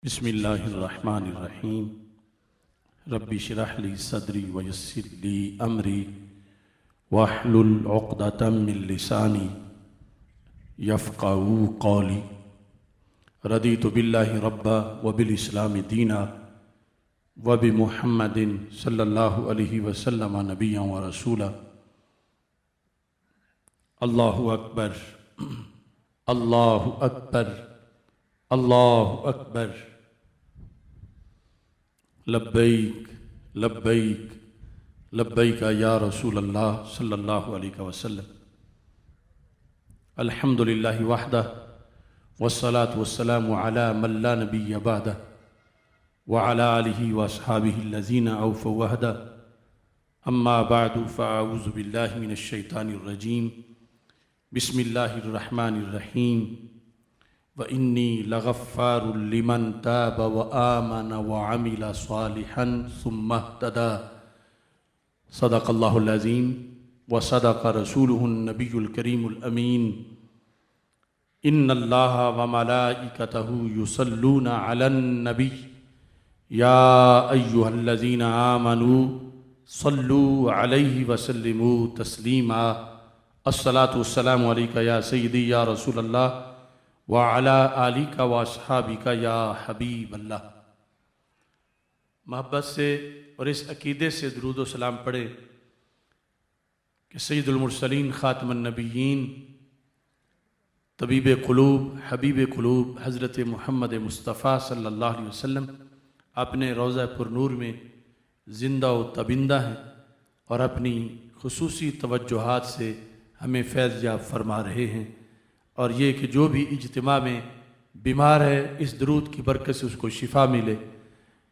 بسم اللہ الرحمن الرحیم رب اشرح لی صدری ویسر لی امری واحلل عقدۃ من لسانی یفقہوا قولی رضیت باللہ ربا وبالاسلام دینا وبمحمد صلی اللہ علیہ وسلم نبیا ورسولا۔ اللہ اکبر اللہ اکبر اللہ اکبر، لبیک لبیک لبیک یا رسول اللہ صلی اللہ علیہ وسلم۔ الحمدللہ وحدہ والصلاة والسلام علی من لا نبی بعدہ وعلی آلہ واصحابہ الذین اوفوا وعدہ، اما بعد فاعوذ باللہ من الشیطان الرجیم، بسم اللہ الرحمن الرحیم۔ وَإِنِّي لَغَفَّارٌ لِمَنْ تَابَ وَآمَنَ وَعَمِلَ صَالِحًا ثُمَّ اهْتَدَى۔ صدق اللہ العظیم وصدق رسولہ النبی الکریم الامین۔ ان اللہ وملائکتہ یصلون علی النبی یا ایہا الذین آمنوا صلوا علیہ وسلموا تسلیما۔ الصلاۃ والسلام علیکہ یا سیدی یا رسول اللہ وَعَلَىٰ آلِكَ وَأَصْحَابِكَ یا حبیب اللہ۔ محبت سے اور اس عقیدے سے درود و سلام پڑھے کہ سید المرسلین خاتم النبیین طبیب قلوب حبیب قلوب حضرت محمد مصطفیٰ صلی اللہ علیہ وسلم اپنے روضہ پر نور میں زندہ و تبندہ ہیں اور اپنی خصوصی توجہات سے ہمیں فیض یاب فرما رہے ہیں، اور یہ کہ جو بھی اجتماع میں بیمار ہے اس درود کی برکت سے اس کو شفا ملے،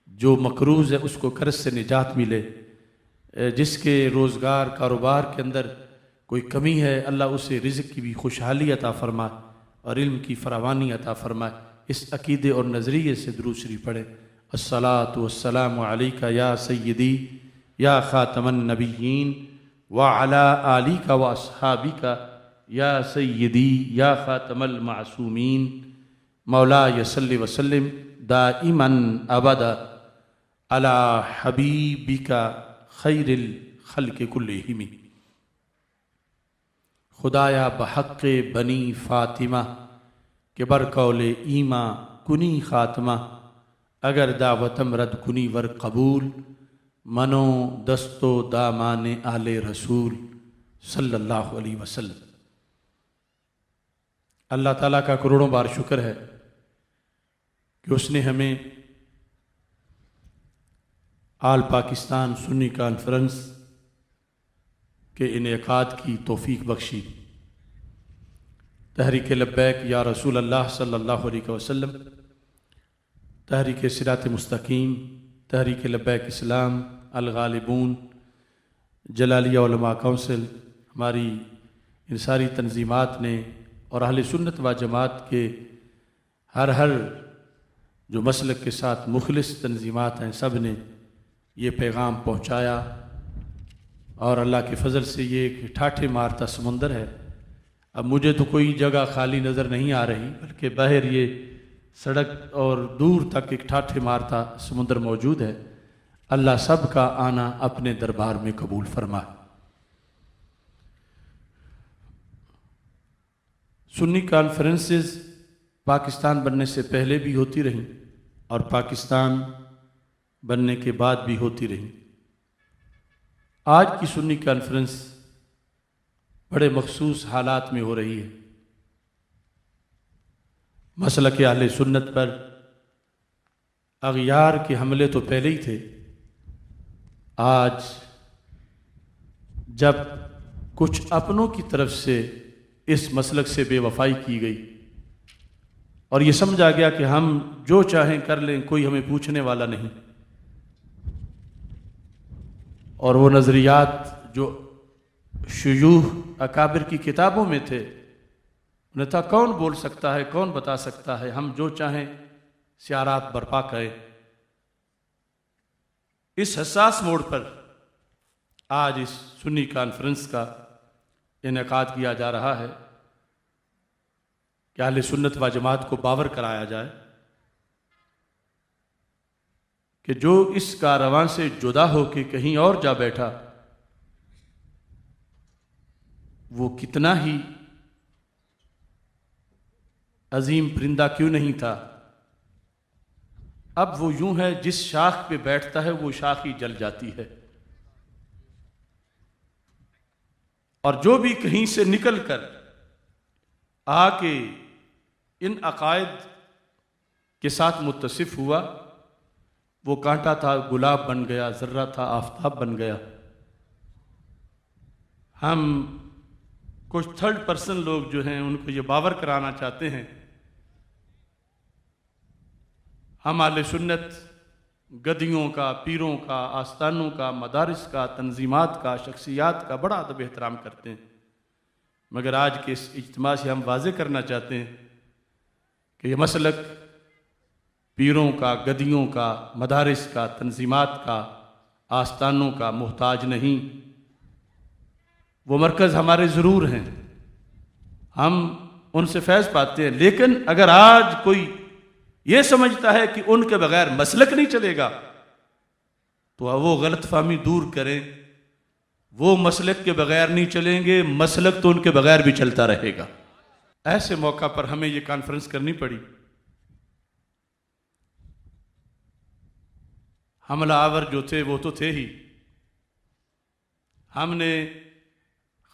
جو مقروض ہے اس کو قرض سے نجات ملے، جس کے روزگار کاروبار کے اندر کوئی کمی ہے اللہ اسے رزق کی بھی خوشحالی عطا فرمائے اور علم کی فراوانی عطا فرمائے۔ اس عقیدے اور نظریے سے درود شریف پڑھے۔ الصلاۃ والسلام علیکہ یا سیدی یا خاتم النبیین وعلی آلِکَ واصحابِکَ یا سیدی یا خاتم المعصومین۔ مولا صلی وسلم دائما ابدا علی حبیبک خیر الخلق کلہم۔ خدایا بحق بنی فاطمہ کہ برقول ایماں کنی خاتمہ، اگر دعوتم رد کنی ور قبول، منو دستو دامان آل رسول صلی اللہ علیہ وسلم۔ اللہ تعالیٰ کا کروڑوں بار شکر ہے کہ اس نے ہمیں آل پاکستان سنی کانفرنس کے انعقاد کی توفیق بخشی۔ تحریک لبیک یا رسول اللہ صلی اللہ علیہ وسلم، تحریک صراط مستقیم، تحریک لبیک اسلام، الغالبون، جلالیہ علماء کونسل، ہماری ان ساری تنظیمات نے اور اہل سنت و جماعت کے ہر جو مسلک کے ساتھ مخلص تنظیمات ہیں سب نے یہ پیغام پہنچایا، اور اللہ کے فضل سے یہ ایک ٹھاٹھے مارتا سمندر ہے۔ اب مجھے تو کوئی جگہ خالی نظر نہیں آ رہی، بلکہ باہر یہ سڑک اور دور تک ایک ٹھاٹھے مارتا سمندر موجود ہے۔ اللہ سب کا آنا اپنے دربار میں قبول فرمائے۔ سنی کانفرنسز پاکستان بننے سے پہلے بھی ہوتی رہیں اور پاکستان بننے کے بعد بھی ہوتی رہیں۔ آج کی سنی کانفرنس بڑے مخصوص حالات میں ہو رہی ہے۔ مسلک اہل سنت پر اغیار کے حملے تو پہلے ہی تھے، آج جب کچھ اپنوں کی طرف سے اس مسلک سے بے وفائی کی گئی اور یہ سمجھا گیا کہ ہم جو چاہیں کر لیں، کوئی ہمیں پوچھنے والا نہیں، اور وہ نظریات جو شیوخ اکابر کی کتابوں میں تھے، انہیں تھا کون بول سکتا ہے، کون بتا سکتا ہے، ہم جو چاہیں شعارات برپا کریں۔ اس حساس موڑ پر آج اس سنی کانفرنس کا انعقاد کیا جا رہا ہے کہ اہل سنت و جماعت کو باور کرایا جائے کہ جو اس کارواں سے جدا ہو کے کہیں اور جا بیٹھا وہ کتنا ہی عظیم پرندہ کیوں نہیں تھا، اب وہ یوں ہے جس شاخ پہ بیٹھتا ہے وہ شاخ ہی جل جاتی ہے، اور جو بھی کہیں سے نکل کر آ کے ان عقائد کے ساتھ متصف ہوا وہ کانٹا تھا گلاب بن گیا، ذرہ تھا آفتاب بن گیا۔ ہم کچھ تھرڈ پرسن لوگ جو ہیں ان کو یہ باور کرانا چاہتے ہیں ہم اہل سنت گدیوں کا، پیروں کا، آستانوں کا، مدارس کا، تنظیمات کا، شخصیات کا بڑا ادب احترام کرتے ہیں، مگر آج کے اس اجتماع سے ہم واضح کرنا چاہتے ہیں کہ یہ مسلک پیروں کا، گدیوں کا، مدارس کا، تنظیمات کا، آستانوں کا محتاج نہیں۔ وہ مرکز ہمارے ضرور ہیں، ہم ان سے فیض پاتے ہیں، لیکن اگر آج کوئی یہ سمجھتا ہے کہ ان کے بغیر مسلک نہیں چلے گا تو وہ غلط فہمی دور کریں، وہ مسلک کے بغیر نہیں چلیں گے، مسلک تو ان کے بغیر بھی چلتا رہے گا۔ ایسے موقع پر ہمیں یہ کانفرنس کرنی پڑی۔ حملہ آور جو تھے وہ تو تھے ہی، ہم نے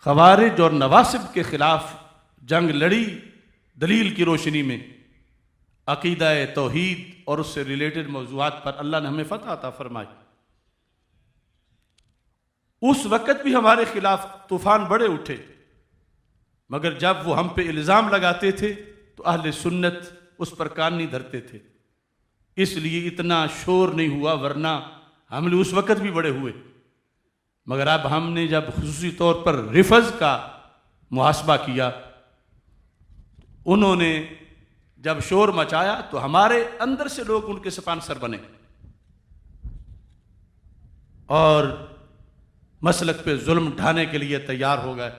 خوارج اور نواسب کے خلاف جنگ لڑی دلیل کی روشنی میں، عقیدہ توحید اور اس سے ریلیٹڈ موضوعات پر اللہ نے ہمیں فتح عطا فرمائی۔ اس وقت بھی ہمارے خلاف طوفان بڑے اٹھے، مگر جب وہ ہم پہ الزام لگاتے تھے تو اہل سنت اس پر کان نہیں دھرتے تھے، اس لیے اتنا شور نہیں ہوا، ورنہ حملے اس وقت بھی بڑے ہوئے۔ مگر اب ہم نے جب خصوصی طور پر رفض کا محاسبہ کیا، انہوں نے جب شور مچایا تو ہمارے اندر سے لوگ ان کے سپانسر بنے اور مسلک پہ ظلم ڈھانے کے لیے تیار ہو گئے،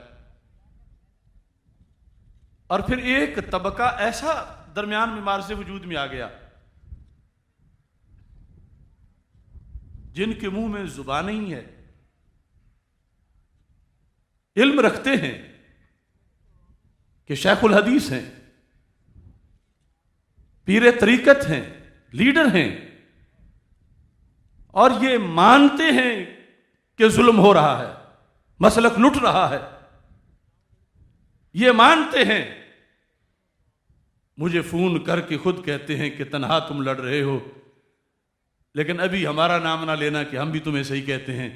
اور پھر ایک طبقہ ایسا درمیان میں مارز وجود میں آ گیا جن کے منہ میں زبان نہیں ہے، علم رکھتے ہیں کہ شیخ الحدیث ہیں، پیر طریقت ہیں، لیڈر ہیں، اور یہ مانتے ہیں کہ ظلم ہو رہا ہے، مسلک لٹ رہا ہے، یہ مانتے ہیں، مجھے فون کر کے خود کہتے ہیں کہ تنہا تم لڑ رہے ہو، لیکن ابھی ہمارا نام نہ لینا کہ ہم بھی تمہیں صحیح کہتے ہیں۔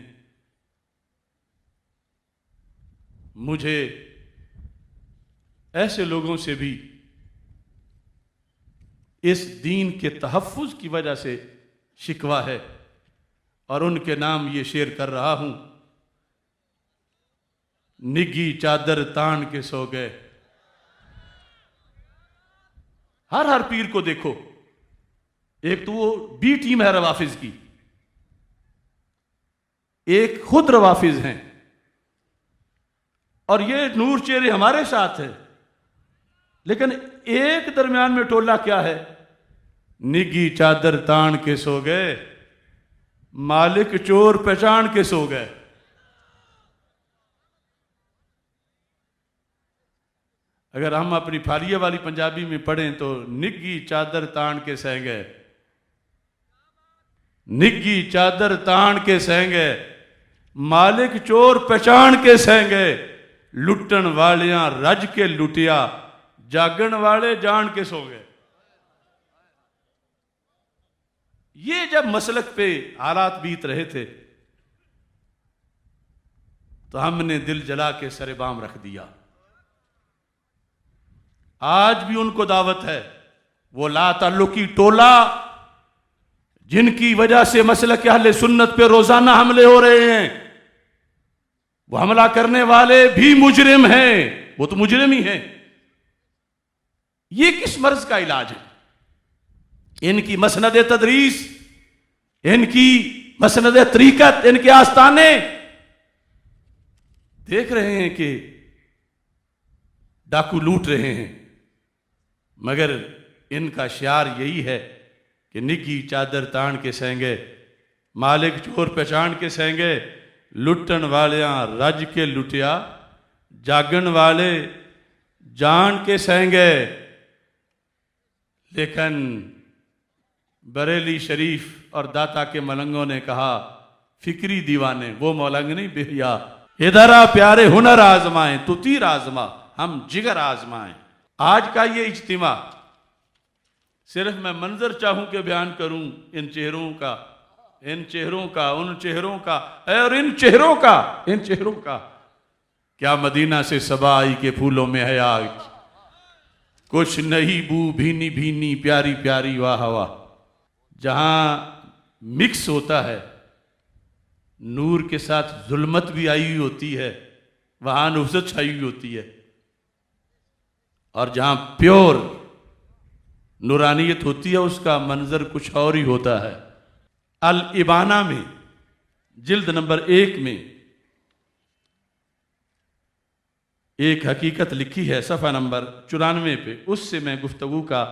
مجھے ایسے لوگوں سے بھی اس دین کے تحفظ کی وجہ سے شکوہ ہے، اور ان کے نام یہ شعر کر رہا ہوں۔ نگی چادر تان کے سو گئے، ہر پیر کو دیکھو، ایک تو وہ بی ٹیم ہے روافظ کی، ایک خود روافظ ہیں، اور یہ نور چہرے ہمارے ساتھ ہے، لیکن ایک درمیان میں ٹولہ کیا ہے؟ نگی چادر تان کے سو گئے، مالک چور پہچان کے سو گئے۔ اگر ہم اپنی پھالیے والی پنجابی میں پڑھیں تو نگی چادر تان کے سہ گئے، نگی چادر تان کے سہ گئے، مالک چور پہچان کے سہ گئے، لٹن والیاں رج کے لٹیا، جاگن والے جان کے سو گئے۔ یہ جب مسلک پہ حالات بیت رہے تھے تو ہم نے دل جلا کے سر بام رکھ دیا۔ آج بھی ان کو دعوت ہے، وہ لا تعلقی ٹولہ جن کی وجہ سے مسلک اہل سنت پہ روزانہ حملے ہو رہے ہیں، وہ حملہ کرنے والے بھی مجرم ہیں، وہ تو مجرم ہی ہیں۔ یہ کس مرض کا علاج ہے؟ ان کی مسند تدریس، ان کی مسند طریقت، ان کے آستانے دیکھ رہے ہیں کہ ڈاکو لوٹ رہے ہیں، مگر ان کا شعار یہی ہے کہ نگی چادر تان کے سینگے، مالک چور پہچان کے سینگے، لٹن والیاں رج کے لٹیا، جاگن والے جان کے سینگے۔ لیکن بریلی شریف اور داتا کے ملنگوں نے کہا فکری دیوانے، وہ ملنگ نہیں بہیا، ادھر آ پیارے ہنر آزمائیں، تو تیر آزما ہم جگر آزمائیں۔ آج کا یہ اجتماع صرف میں منظر چاہوں کہ بیان کروں ان چہروں کا، ان چہروں کا، ان چہروں کا، اور ان چہروں کا، ان چہروں کا۔ کیا مدینہ سے صبا آئی کے پھولوں میں ہے آگ، کچھ نہیں بو بھینی بھینی پیاری پیاری واہ واہ۔ جہاں مکس ہوتا ہے، نور کے ساتھ ظلمت بھی آئی ہوئی ہوتی ہے، وہاں نفست چھائی ہوئی ہوتی ہے، اور جہاں پیور نورانیت ہوتی ہے اس کا منظر کچھ اور ہی ہوتا ہے۔ الابانہ میں جلد نمبر 1 میں ایک حقیقت لکھی ہے، صفحہ نمبر 94 پہ، اس سے میں گفتگو کا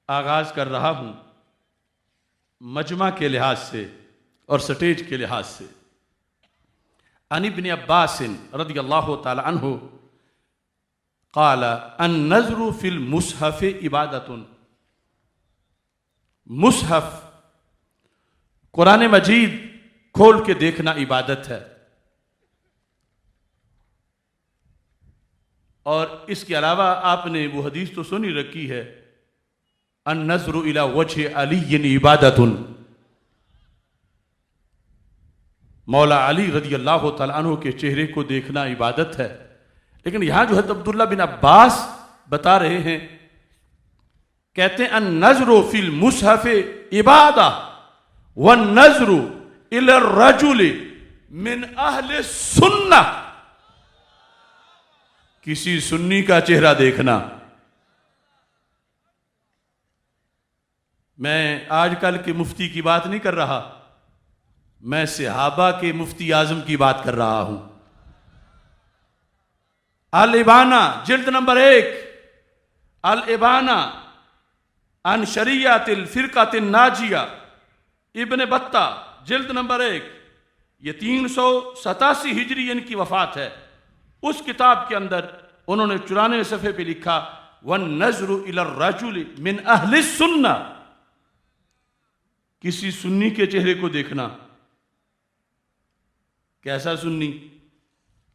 آغاز کر رہا ہوں، مجمع کے لحاظ سے اور سٹیج کے لحاظ سے۔ عن ابن عباس رضی اللہ تعالی عنہ قال النظر فی المصحف عبادت، مصحف قرآن مجید کھول کے دیکھنا عبادت ہے، اور اس کے علاوہ آپ نے وہ حدیث تو سنی رکھی ہے، النظر الی وجہ علی عبادت، مولا علی رضی اللہ تعالیٰ عنہ کے چہرے کو دیکھنا عبادت ہے۔ لیکن یہاں جو حضرت عبداللہ بن عباس بتا رہے ہیں، کہتے ہیں النظر فی المصحف عبادہ والنظر الی الرجل من اہل السنہ، کسی سنی کا چہرہ دیکھنا۔ میں آج کل کے مفتی کی بات نہیں کر رہا، میں صحابہ کے مفتی اعظم کی بات کر رہا ہوں۔ الابانہ جلد نمبر 1، الابانہ عن شریعت الفرقۃ الناجیہ، ابن بطہ جلد نمبر 1، یہ 387 ہجری ان کی وفات ہے۔ اس کتاب کے اندر انہوں نے 94 صفحے پہ لکھا وَالنَّظْرُ إِلَى الرَّجُلِ مِنْ أَهْلِ السُّنَّةِ، کسی سنی کے چہرے کو دیکھنا۔ کیسا سنی؟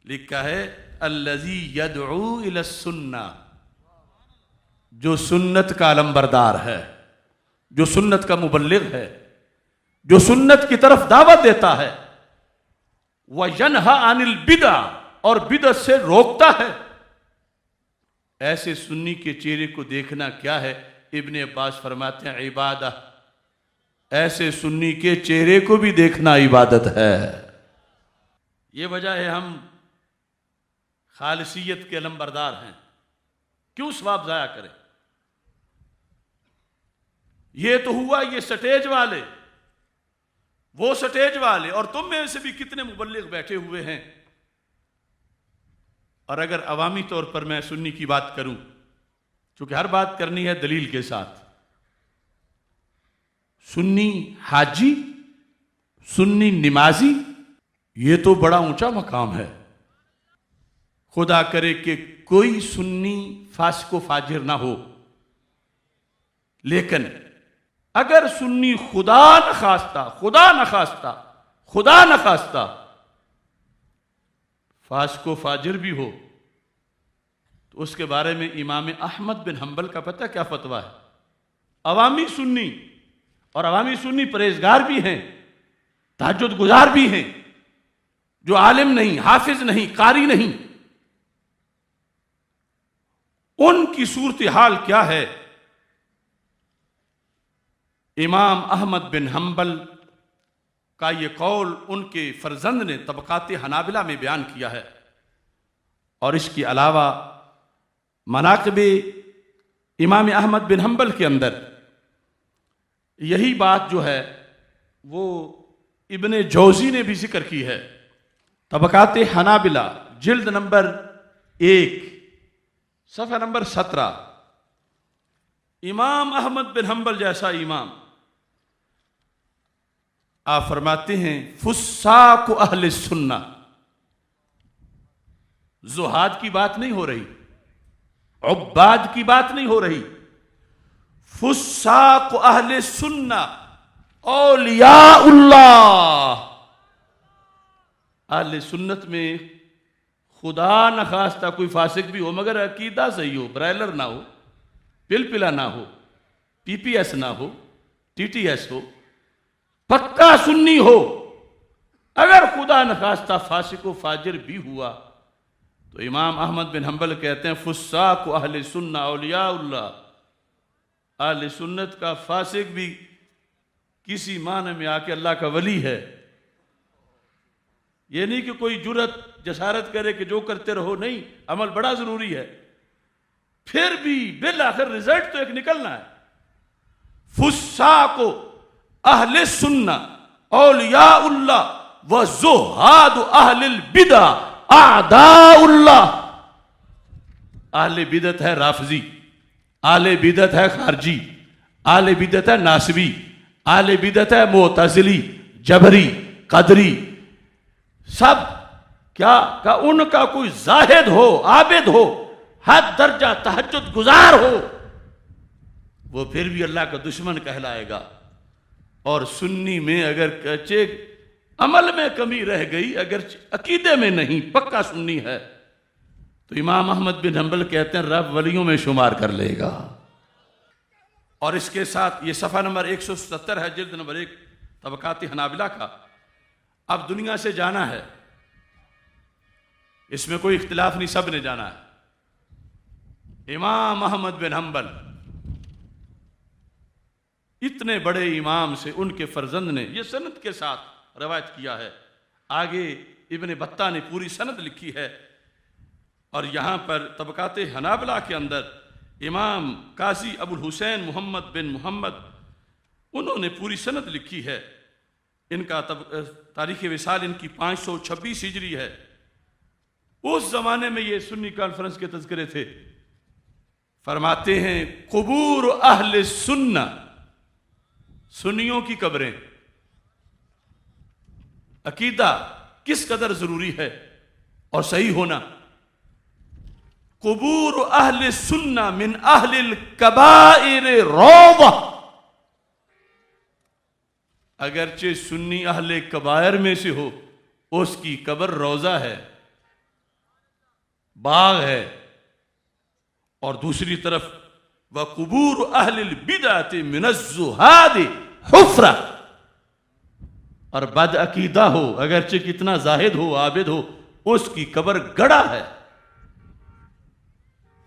لکھا ہے الَّذِي يَدْعُو إِلَى السُّنَّةِ، جو سنت کا علمبردار ہے، جو سنت کا مبلغ ہے، جو سنت کی طرف دعوت دیتا ہے، وَيَنْهَى عَنِ الْبِدْعِ، اور بدعت سے روکتا ہے۔ ایسے سنی کے چہرے کو دیکھنا کیا ہے؟ ابن عباس فرماتے ہیں عبادہ، ایسے سنی کے چہرے کو بھی دیکھنا عبادت ہے۔ یہ وجہ ہے ہم خالصیت کے علمبردار ہیں، کیوں ثواب ضائع کریں؟ یہ تو ہوا یہ سٹیج والے، وہ سٹیج والے، اور تم میں سے بھی کتنے مبلغ بیٹھے ہوئے ہیں۔ اور اگر عوامی طور پر میں سنی کی بات کروں، چونکہ ہر بات کرنی ہے دلیل کے ساتھ، سنی حاجی، سنی نمازی، یہ تو بڑا اونچا مقام ہے۔ خدا کرے کہ کوئی سنی فاسق و فاجر نہ ہو، لیکن اگر سنی خدا نخواستہ فاسق و فاجر بھی ہو، تو اس کے بارے میں امام احمد بن حنبل کا پتہ کیا فتویٰ ہے؟ عوامی سنی، اور عوامی سنی پرہیزگار بھی ہیں، تہجد گزار بھی ہیں، جو عالم نہیں، حافظ نہیں، قاری نہیں، ان کی صورتحال کیا ہے؟ امام احمد بن حنبل کا یہ قول ان کے فرزند نے طبقات حنابلہ میں بیان کیا ہے، اور اس کے علاوہ مناقب امام احمد بن حنبل کے اندر یہی بات جو ہے وہ ابن جوزی نے بھی ذکر کی ہے۔ طبقات حنابلہ جلد نمبر 1 صفحہ نمبر 17، امام احمد بن حنبل جیسا امام، آپ فرماتے ہیں فساق اہل سنہ، زہاد کی بات نہیں ہو رہی، عباد کی بات نہیں ہو رہی، فساق اہل سنہ اولیاء اللہ، اہل سنت میں خدا نخواستہ کوئی فاسق بھی ہو مگر عقیدہ صحیح ہو، برائلر نہ ہو، پلپلا نہ ہو، پی پی ایس نہ ہو، ٹی ٹی ایس ہو، پکا سنی ہو، اگر خدا نخواستہ فاسق و فاجر بھی ہوا تو امام احمد بن حنبل کہتے ہیں فساق اہل سنہ اولیاء اللہ، اہل سنت کا فاسق بھی کسی معنی میں آ کے اللہ کا ولی ہے۔ یہ نہیں کہ کوئی جرت جسارت کرے کہ جو کرتے رہو، نہیں، عمل بڑا ضروری ہے، پھر بھی بالآخر رزلٹ تو ایک نکلنا ہے۔ فساق اہل سنہ اولیاء اللہ وزہاد اہل البدع اعداء اللہ۔ اہل بدعت ہے رافضی، اہل بدعت ہے خارجی، اہل بدعت ہے ناسبی، اہل بدعت ہے معتزلی، جبری، قدری، سب کیا کہ ان کا کوئی زاہد ہو، عابد ہو، حد درجہ تہجد گزار ہو، وہ پھر بھی اللہ کا دشمن کہلائے گا۔ اور سنی میں اگر کچے عمل میں کمی رہ گئی، اگر عقیدے میں نہیں، پکا سنی ہے، تو امام احمد بن حنبل کہتے ہیں رب ولیوں میں شمار کر لے گا۔ اور اس کے ساتھ یہ صفحہ نمبر 170 ہے، جلد نمبر 1 طبقات حنابلہ کا۔ اب دنیا سے جانا ہے، اس میں کوئی اختلاف نہیں، سب نے جانا ہے۔ امام احمد بن حنبل اتنے بڑے امام سے ان کے فرزند نے یہ سند کے ساتھ روایت کیا ہے، آگے ابن بطہ نے پوری سند لکھی ہے، اور یہاں پر طبقات حنابلہ کے اندر امام قاضی ابو الحسین محمد بن محمد انہوں نے پوری سند لکھی ہے۔ ان کا تاریخ وصال ان کی 526 ہجری ہے۔ اس زمانے میں یہ سنی کانفرنس کے تذکرے تھے۔ فرماتے ہیں قبور اہل سنہ، سنیوں کی قبریں، عقیدہ کس قدر ضروری ہے اور صحیح ہونا۔ قبور اہل سنہ من اہل الکبائر روضہ، اگرچہ سنی اہل کبائر میں سے ہو، اس کی قبر روضہ ہے، باغ ہے۔ اور دوسری طرف وقبور اہل البدعۃ من الزہاد حفرہ، اور بد عقیدہ ہو، اگرچہ کتنا زاہد ہو، عابد ہو، اس کی قبر گڑھا ہے۔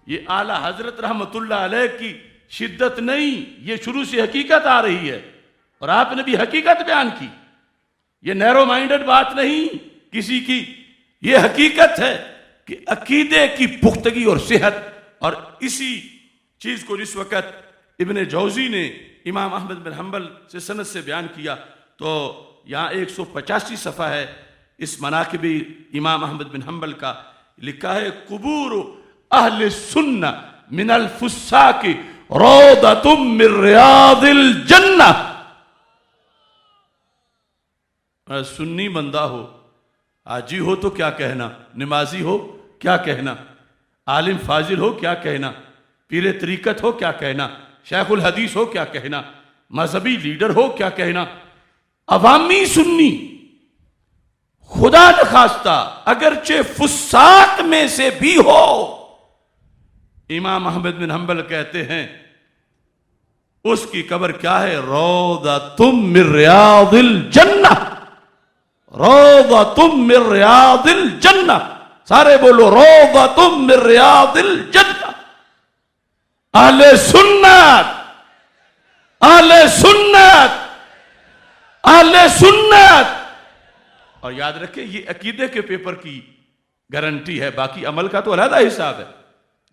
یہ اعلیٰ حضرت رحمت اللہ علیہ کی شدت نہیں، یہ شروع سے حقیقت آ رہی ہے، اور آپ نے بھی حقیقت بیان کی۔ یہ نیرو مائنڈڈ بات نہیں کسی کی، یہ حقیقت ہے کہ عقیدے کی پختگی اور صحت۔ اور اسی چیز کو جس وقت ابن جوزی نے امام احمد بن حنبل سے سند سے بیان کیا، تو یہاں 185 صفحہ ہے اس مناقب امام احمد بن حنبل کا، لکھا ہے قبور اہل سنہ من الفساق روضۃ من ریاض الجنہ۔ سنی بندہ ہو، حاجی ہو تو کیا کہنا، نمازی ہو کیا کہنا، عالم فاضل ہو کیا کہنا، پیر طریقت ہو کیا کہنا، شیخ الحدیث ہو کیا کہنا، مذہبی لیڈر ہو کیا کہنا، عوامی سنی خدا نخواستہ اگرچہ فساق میں سے بھی ہو، امام احمد بن حنبل کہتے ہیں اس کی قبر کیا ہے، روضۃ من ریاض الجنہ، روضۃ من ریاض الجنہ، سارے بولو روضۃ من ریاض الجنہ۔ اہل سنت، اہل سنت، اہل سنت۔ اور یاد رکھیں یہ عقیدے کے پیپر کی گارنٹی ہے، باقی عمل کا تو علیحدہ حساب ہے،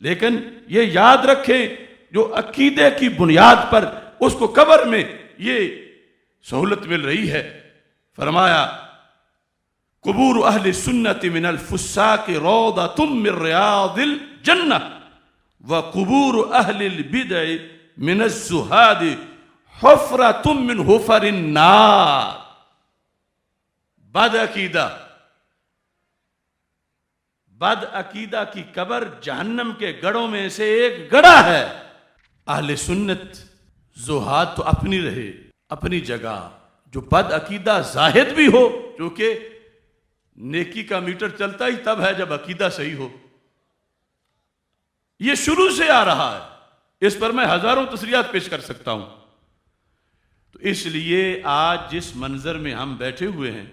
لیکن یہ یاد رکھیں جو عقیدے کی بنیاد پر اس کو قبر میں یہ سہولت مل رہی ہے۔ فرمایا قبور اہل سنت من الفساق روضۃ من ریاض الجنہ وقبور اہل البدع من الزہاد حفرۃ من حفر النار. بد عقیدہ کی قبر جہنم کے گڑھوں میں سے ایک گڑھا ہے. اہل سنت زہاد تو اپنی رہے اپنی جگہ، جو بد عقیدہ زاہد بھی ہو، کیونکہ نیکی کا میٹر چلتا ہی تب ہے جب عقیدہ صحیح ہو. یہ شروع سے آ رہا ہے، اس پر میں ہزاروں تصریحات پیش کر سکتا ہوں. تو اس لیے آج جس منظر میں ہم بیٹھے ہوئے ہیں،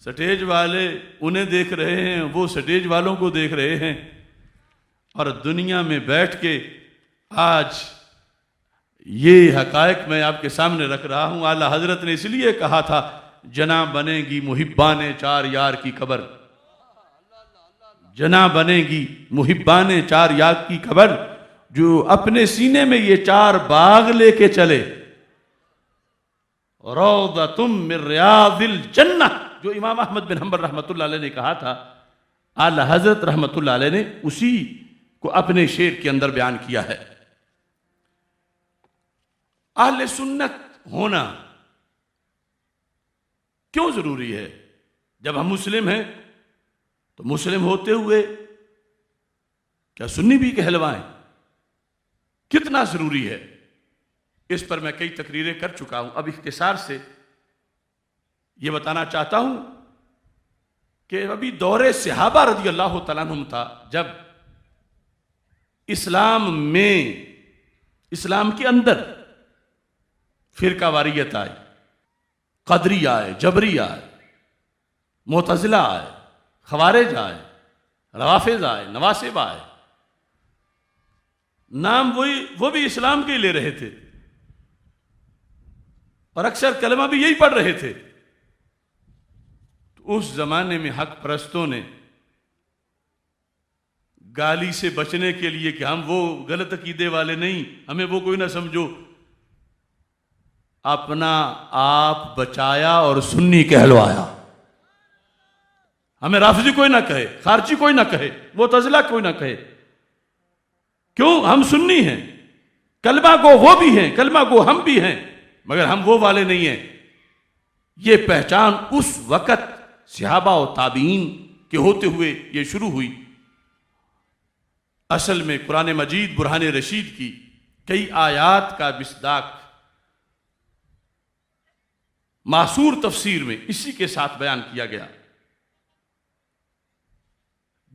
سٹیج والے انہیں دیکھ رہے ہیں، وہ سٹیج والوں کو دیکھ رہے ہیں، اور دنیا میں بیٹھ کے آج یہ حقائق میں آپ کے سامنے رکھ رہا ہوں. اعلیٰ حضرت نے اس لیے کہا تھا جناں بنے گی محبان چار یار کی قبر، جناں بنے گی محبان چار یار کی قبر، جو اپنے سینے میں یہ چار باغ لے کے چلے. روضۃ من ریاض الجنہ، جو امام احمد بن حنبل رحمۃ اللہ علیہ نے کہا تھا، اعلیٰ حضرت رحمۃ اللہ علیہ نے اسی کو اپنے شعر کے اندر بیان کیا ہے. اہل سنت ہونا کیوں ضروری ہے؟ جب ہم مسلم ہیں تو مسلم ہوتے ہوئے کیا سنی بھی کہلوائیں؟ کتنا ضروری ہے؟ اس پر میں کئی تقریریں کر چکا ہوں. اب اختصار سے یہ بتانا چاہتا ہوں کہ ابھی دور صحابہ رضی اللہ تعالیٰ عنہم تھا، جب اسلام کے اندر فرقہ واریت آئی، قدری آئے، جبری آئے، معتزلہ آئے، خوارج آئے، روافض آئے، نواسب آئے. نام وہ بھی اسلام کے لے رہے تھے اور اکثر کلمہ بھی یہی پڑھ رہے تھے. تو اس زمانے میں حق پرستوں نے گالی سے بچنے کے لیے کہ ہم وہ غلط عقیدے والے نہیں، ہمیں وہ کوئی نہ سمجھو، اپنا آپ بچایا اور سنی کہلوایا. ہمیں رافضی کوئی نہ کہے، خارجی کوئی نہ کہے، معتزلہ کوئی نہ کہے. کیوں؟ ہم سنی ہیں، کلمہ گو وہ بھی ہیں، کلمہ گو ہم بھی ہیں، مگر ہم وہ والے نہیں ہیں. یہ پہچان اس وقت صحابہ و تابعین کے ہوتے ہوئے یہ شروع ہوئی. اصل میں قرآن مجید برہان رشید کی کئی آیات کا مصداق معصور تفسیر میں اسی کے ساتھ بیان کیا گیا.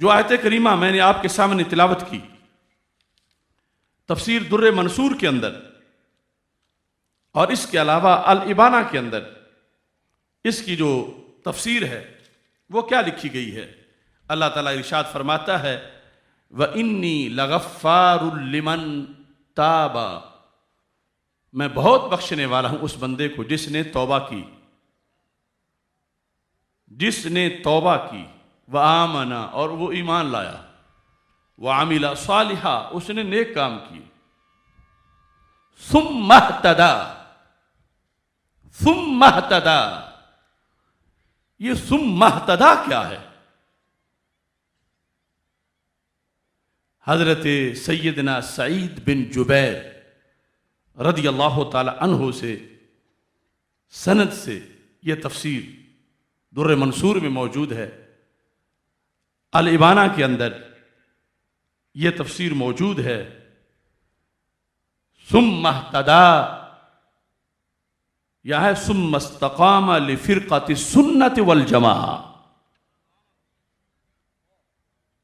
جو آیت کریمہ میں نے آپ کے سامنے تلاوت کی، تفسیر در منصور کے اندر اور اس کے علاوہ الابانہ کے اندر اس کی جو تفسیر ہے وہ کیا لکھی گئی ہے؟ اللہ تعالیٰ ارشاد فرماتا ہے وَإِنِّي لَغَفَّارٌ لِمَن تَابَ، میں بہت بخشنے والا ہوں اس بندے کو جس نے توبہ کی، جس نے توبہ کی، وَآمَنَ، اور وہ ایمان لایا، وَعَمِلَ صَالِحًا، اس نے نیک کام کی، ثُمَّ اهْتَدَىٰ، ثُمَّ اهْتَدَىٰ. یہ ثُمَّ اهْتَدَىٰ کیا ہے؟ حضرت سیدنا سعید بن جبیر رضی اللہ تعالی عنہ سے سند سے یہ تفسیر در منصور میں موجود ہے، الابانہ کے اندر یہ تفسیر موجود ہے. ثم اهتدى، یا ہے ثم استقام لفرقۃ السنۃ والجماعہ،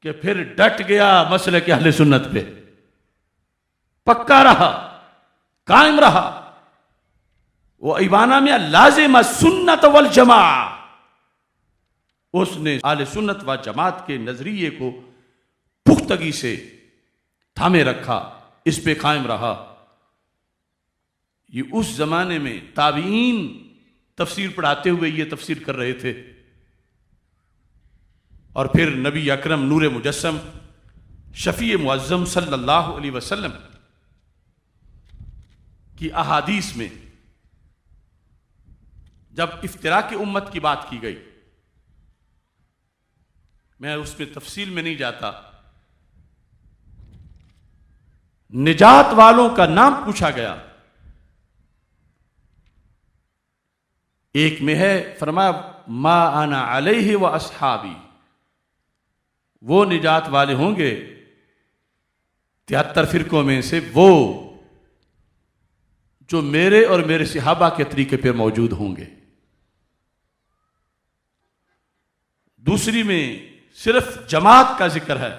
کہ پھر ڈٹ گیا مسلک اہل سنت پہ، پکا رہا، قائم رہا. وہ ایوانہ میں لازم السنت والجماعہ، اس نے اہل سنت و جماعت کے نظریے کو پختگی سے تھامے رکھا، اس پہ قائم رہا. یہ اس زمانے میں تابعین تفسیر پڑھاتے ہوئے یہ تفسیر کر رہے تھے، اور پھر نبی اکرم نور مجسم شفیع معظم صلی اللہ علیہ وسلم کی احادیث میں جب افتراق امت کی بات کی گئی، میں اس میں تفصیل میں نہیں جاتا، نجات والوں کا نام پوچھا گیا. ایک میں ہے فرمایا ما انا علیہ و اصحابی، وہ نجات والے ہوں گے 73 فرقوں میں سے وہ جو میرے اور میرے صحابہ کے طریقے پر موجود ہوں گے. دوسری میں صرف جماعت کا ذکر ہے،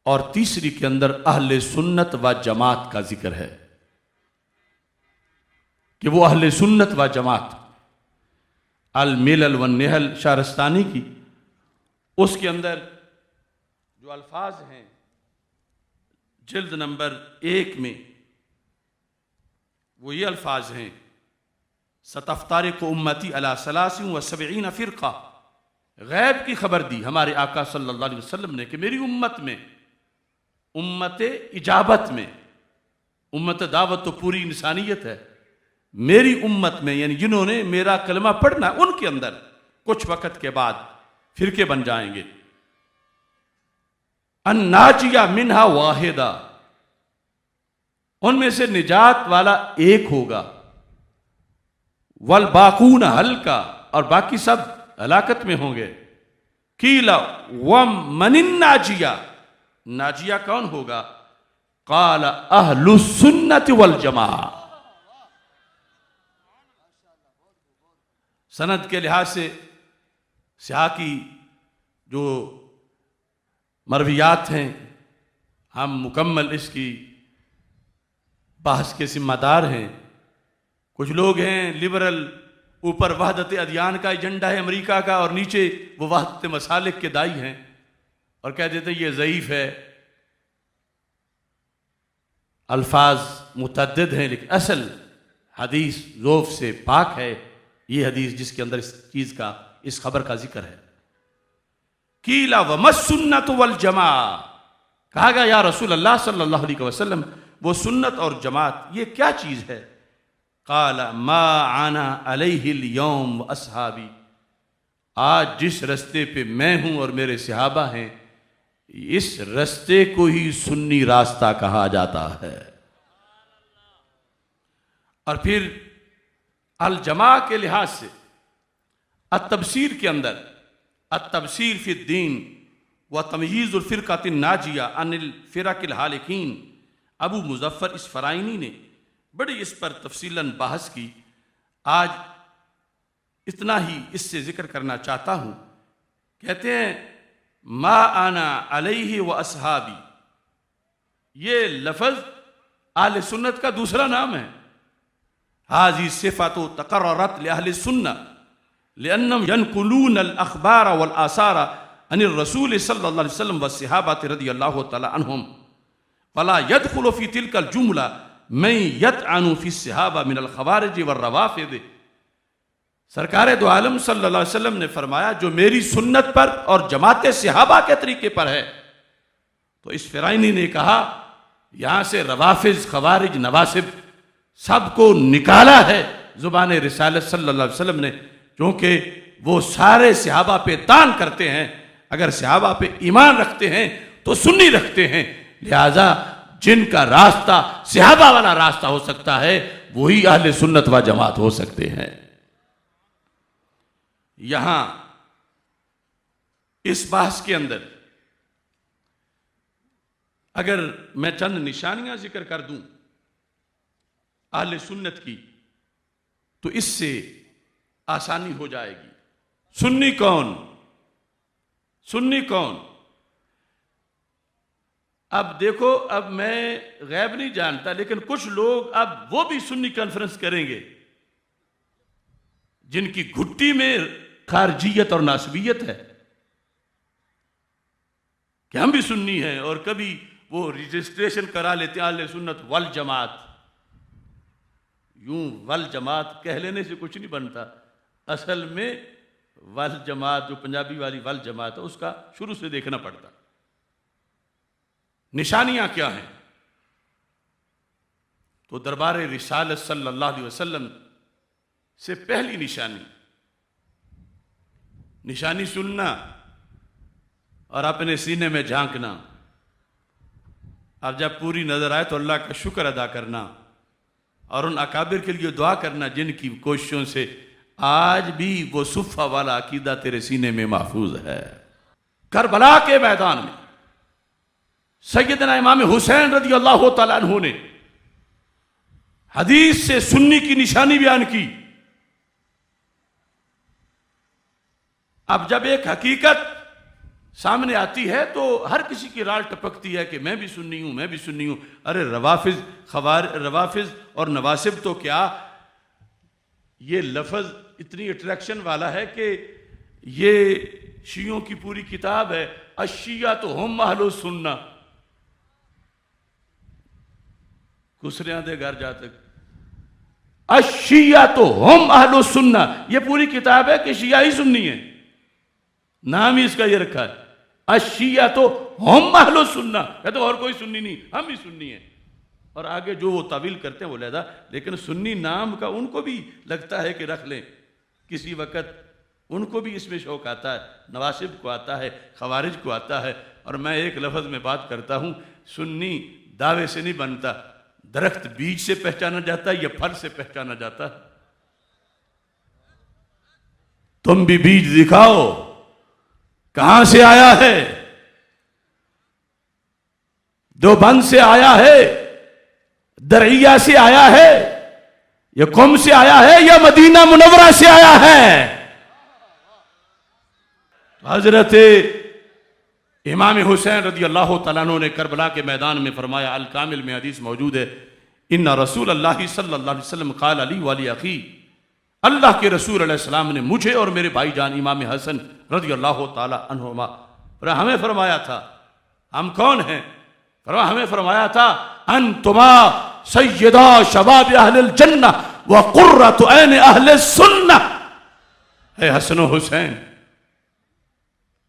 اور تیسری کے اندر اہل سنت و جماعت کا ذکر ہے کہ وہ اہل سنت و جماعت. الملل والنحل شارستانی کی اس کے اندر جو الفاظ ہیں جلد نمبر 1 میں وہ یہ الفاظ ہیں ستفترق امتی علی 73 فرقہ. غیب کی خبر دی ہمارے آقا صلی اللہ علیہ وسلم نے کہ میری امت میں، امت اجابت میں، امت دعوت تو پوری انسانیت ہے، میری امت میں یعنی جنہوں نے میرا کلمہ پڑھنا ان کے اندر کچھ وقت کے بعد فرقے بن جائیں گے. الناجیہ منہا واحدہ، ان میں سے نجات والا ایک ہوگا. والباقون ہلکا، اور باقی سب ہلاکت میں ہوں گے. قیل ومن الناجیہ، ناجیہ کون ہوگا؟ قال اہل السنت والجماعہ. سند کے لحاظ سے سیاح کی جو مرویات ہیں ہم مکمل اس کی بحث کے ذمہ دار ہیں. کچھ لوگ ہیں لبرل، اوپر وحدت ادیان کا ایجنڈا ہے امریکہ کا، اور نیچے وہ وحدت مسالک کے دائی ہیں اور کہہ دیتے ہیں یہ ضعیف ہے. الفاظ متعدد ہیں لیکن اصل حدیث ضعف سے پاک ہے یہ حدیث جس کے اندر اس چیز کا، اس خبر کا ذکر ہے. قیل وما السنت والجماعہ، کہا گیا یا رسول اللہ صلی اللہ علیہ وسلم وہ سنت اور جماعت یہ کیا چیز ہے؟ قال ما انا علیہ اليوم واصحابی، آج جس رستے پہ میں ہوں اور میرے صحابہ ہیں اس رستے کو ہی سنی راستہ کہا جاتا ہے. اور پھر الجماع کے لحاظ سے التبصیر کے اندر التبصیر فی الدین و تمییز الفرقۃ الناجیہ عن الفرق الہالکین، ابو مظفر اسفرائینی نے بڑی اس پر تفصیلاً بحث کی. آج اتنا ہی اس سے ذکر کرنا چاہتا ہوں. کہتے ہیں ما انا علیہ و اصحابی، یہ لفظ اہل سنت کا دوسرا نام ہے. هذه صفة تقررت لأهل السنة لأنهم ينقلون الأخبار والآثار عن الرسول صلى الله عليه وسلم والصحابة رضي الله تعالى عنهم، فلا يدخل في تلك الجملة من يطعن في الصحابة من الخوارج والروافض. سرکار دو عالم صلی اللہ علیہ وسلم نے فرمایا جو میری سنت پر اور جماعت صحابہ کے طریقے پر ہے، تو اس فرائنی نے کہا یہاں سے روافض، خوارج، نواسب سب کو نکالا ہے زبان رسالت صلی اللہ علیہ وسلم نے، کیونکہ وہ سارے صحابہ پہ طعن کرتے ہیں. اگر صحابہ پہ ایمان رکھتے ہیں تو سنی رکھتے ہیں، لہذا جن کا راستہ صحابہ والا راستہ ہو سکتا ہے وہی اہل سنت و جماعت ہو سکتے ہیں. یہاں اس بحث کے اندر اگر میں چند نشانیاں ذکر کر دوں اہل سنت کی تو اس سے آسانی ہو جائے گی. سنی کون؟ سنی کون؟ اب دیکھو، اب میں غیب نہیں جانتا لیکن کچھ لوگ اب وہ بھی سنی کانفرنس کریں گے جن کی گھٹی میں خارجیت اور ناسبیت ہے کہ ہم بھی سنی ہیں، اور کبھی وہ رجسٹریشن کرا لیتے ہیں اہل سنت والجماعت. یوں والجماعت کہہ لینے سے کچھ نہیں بنتا، اصل میں والجماعت جو پنجابی والی والجماعت ہے اس کا شروع سے دیکھنا پڑتا. نشانیاں کیا ہیں؟ تو دربار رسالت صلی اللہ علیہ وسلم سے پہلی نشانی سننا اور اپنے سینے میں جھانکنا. اب جب پوری نظر آئے تو اللہ کا شکر ادا کرنا اور ان اکابر کے لیے دعا کرنا جن کی کوششوں سے آج بھی وہ صفہ والا عقیدہ تیرے سینے میں محفوظ ہے۔ کربلا کے میدان میں سیدنا امام حسین رضی اللہ تعالیٰ عنہ نے حدیث سے سنی کی نشانی بیان کی۔ اب جب ایک حقیقت سامنے آتی ہے تو ہر کسی کی رال ٹپکتی ہے کہ میں بھی سنی ہوں، میں بھی سنی ہوں۔ ارے روافظ اور نواسب تو کیا، یہ لفظ اتنی اٹریکشن والا ہے کہ یہ شیعوں کی پوری کتاب ہے، الشیعۃ ہم اہل السنہ۔ کسریاں دے گھر جا تک الشیعۃ ہم اہل السنہ، یہ پوری کتاب ہے کہ شیعہ ہی سنی ہے، نام ہی اس کا یہ رکھا ہے الشیعۃ ہم اہل السنہ، کہتے اور کوئی سنی نہیں، ہم ہی سنی ہیں۔ اور آگے جو وہ تعویل کرتے ہیں وہ لہذا، لیکن سنی نام کا ان کو بھی لگتا ہے کہ رکھ لیں کسی وقت، ان کو بھی اس میں شوق آتا ہے، نواسب کو آتا ہے، خوارج کو آتا ہے۔ اور میں ایک لفظ میں بات کرتا ہوں، سنی دعوے سے نہیں بنتا، درخت بیج سے پہچانا جاتا ہے یا پھل سے پہچانا جاتا ہے؟ تم بھی بیج دکھاؤ کہاں سے آیا ہے، دیوبند سے آیا ہے، درعیہ سے آیا ہے، یا قم سے آیا ہے، یا مدینہ منورہ سے آیا ہے؟ حضرت امام حسین رضی اللہ تعالیٰ عنہ نے کربلا کے میدان میں فرمایا، الکامل میں حدیث موجود ہے، ان رسول اللہ صلی اللہ علیہ وسلم قال علی والی اخی، اللہ کے رسول علیہ السلام نے مجھے اور میرے بھائی جان امام حسن رضی اللہ تعالیٰ عنہما ہمیں فرمایا تھا، ہم کون ہیں؟ ہمیں فرمایا تھا، انتما سیدہ شباب اہل الجنہ وقرۃ عین اہل السنہ، اے حسن و حسین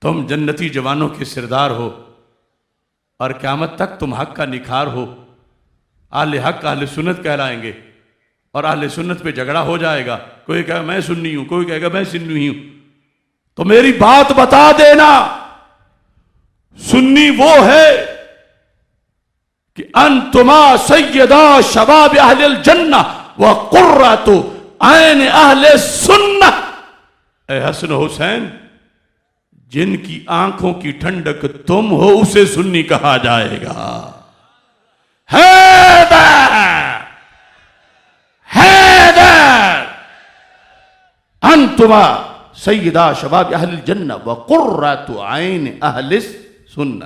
تم جنتی جوانوں کے سردار ہو، اور قیامت تک تم حق کا نکھار ہو۔ اہل حق اہل سنت کہلائیں گے، اور اہل سنت پہ جھگڑا ہو جائے گا، کوئی کہے میں سنی ہوں، کوئی کہے گا میں سنی ہوں۔ تو میری بات بتا دینا، سنی وہ ہے کہ انتما سیدہ شباب اہل الجنہ وقرۃ عین اہل السنہ، اے حسن و حسین جن کی آنکھوں کی ٹھنڈک تم ہو اسے سنی کہا جائے گا۔ حیدر حیدر انتما سیدہ شباب اہل الجنہ وقرۃ عین اہل السنہ۔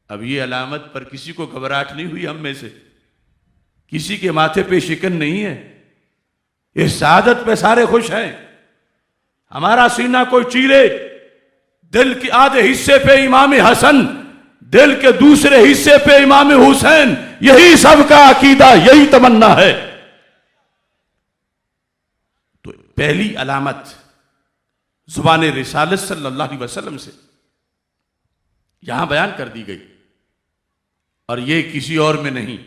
اب یہ علامت پر کسی کو گھبراہٹ نہیں ہوئی؟ ہم میں سے کسی کے ماتھے پہ شکن نہیں ہے؟ اس سعادت پہ سارے خوش ہیں؟ ہمارا سینہ کوئی چیرے، دل کے آدھے حصے پہ امام حسن، دل کے دوسرے حصے پہ امام حسین، یہی سب کا عقیدہ، یہی تمنا ہے۔ تو پہلی علامت زبان رسالت صلی اللہ علیہ وسلم سے یہاں بیان کر دی گئی، اور یہ کسی اور میں نہیں،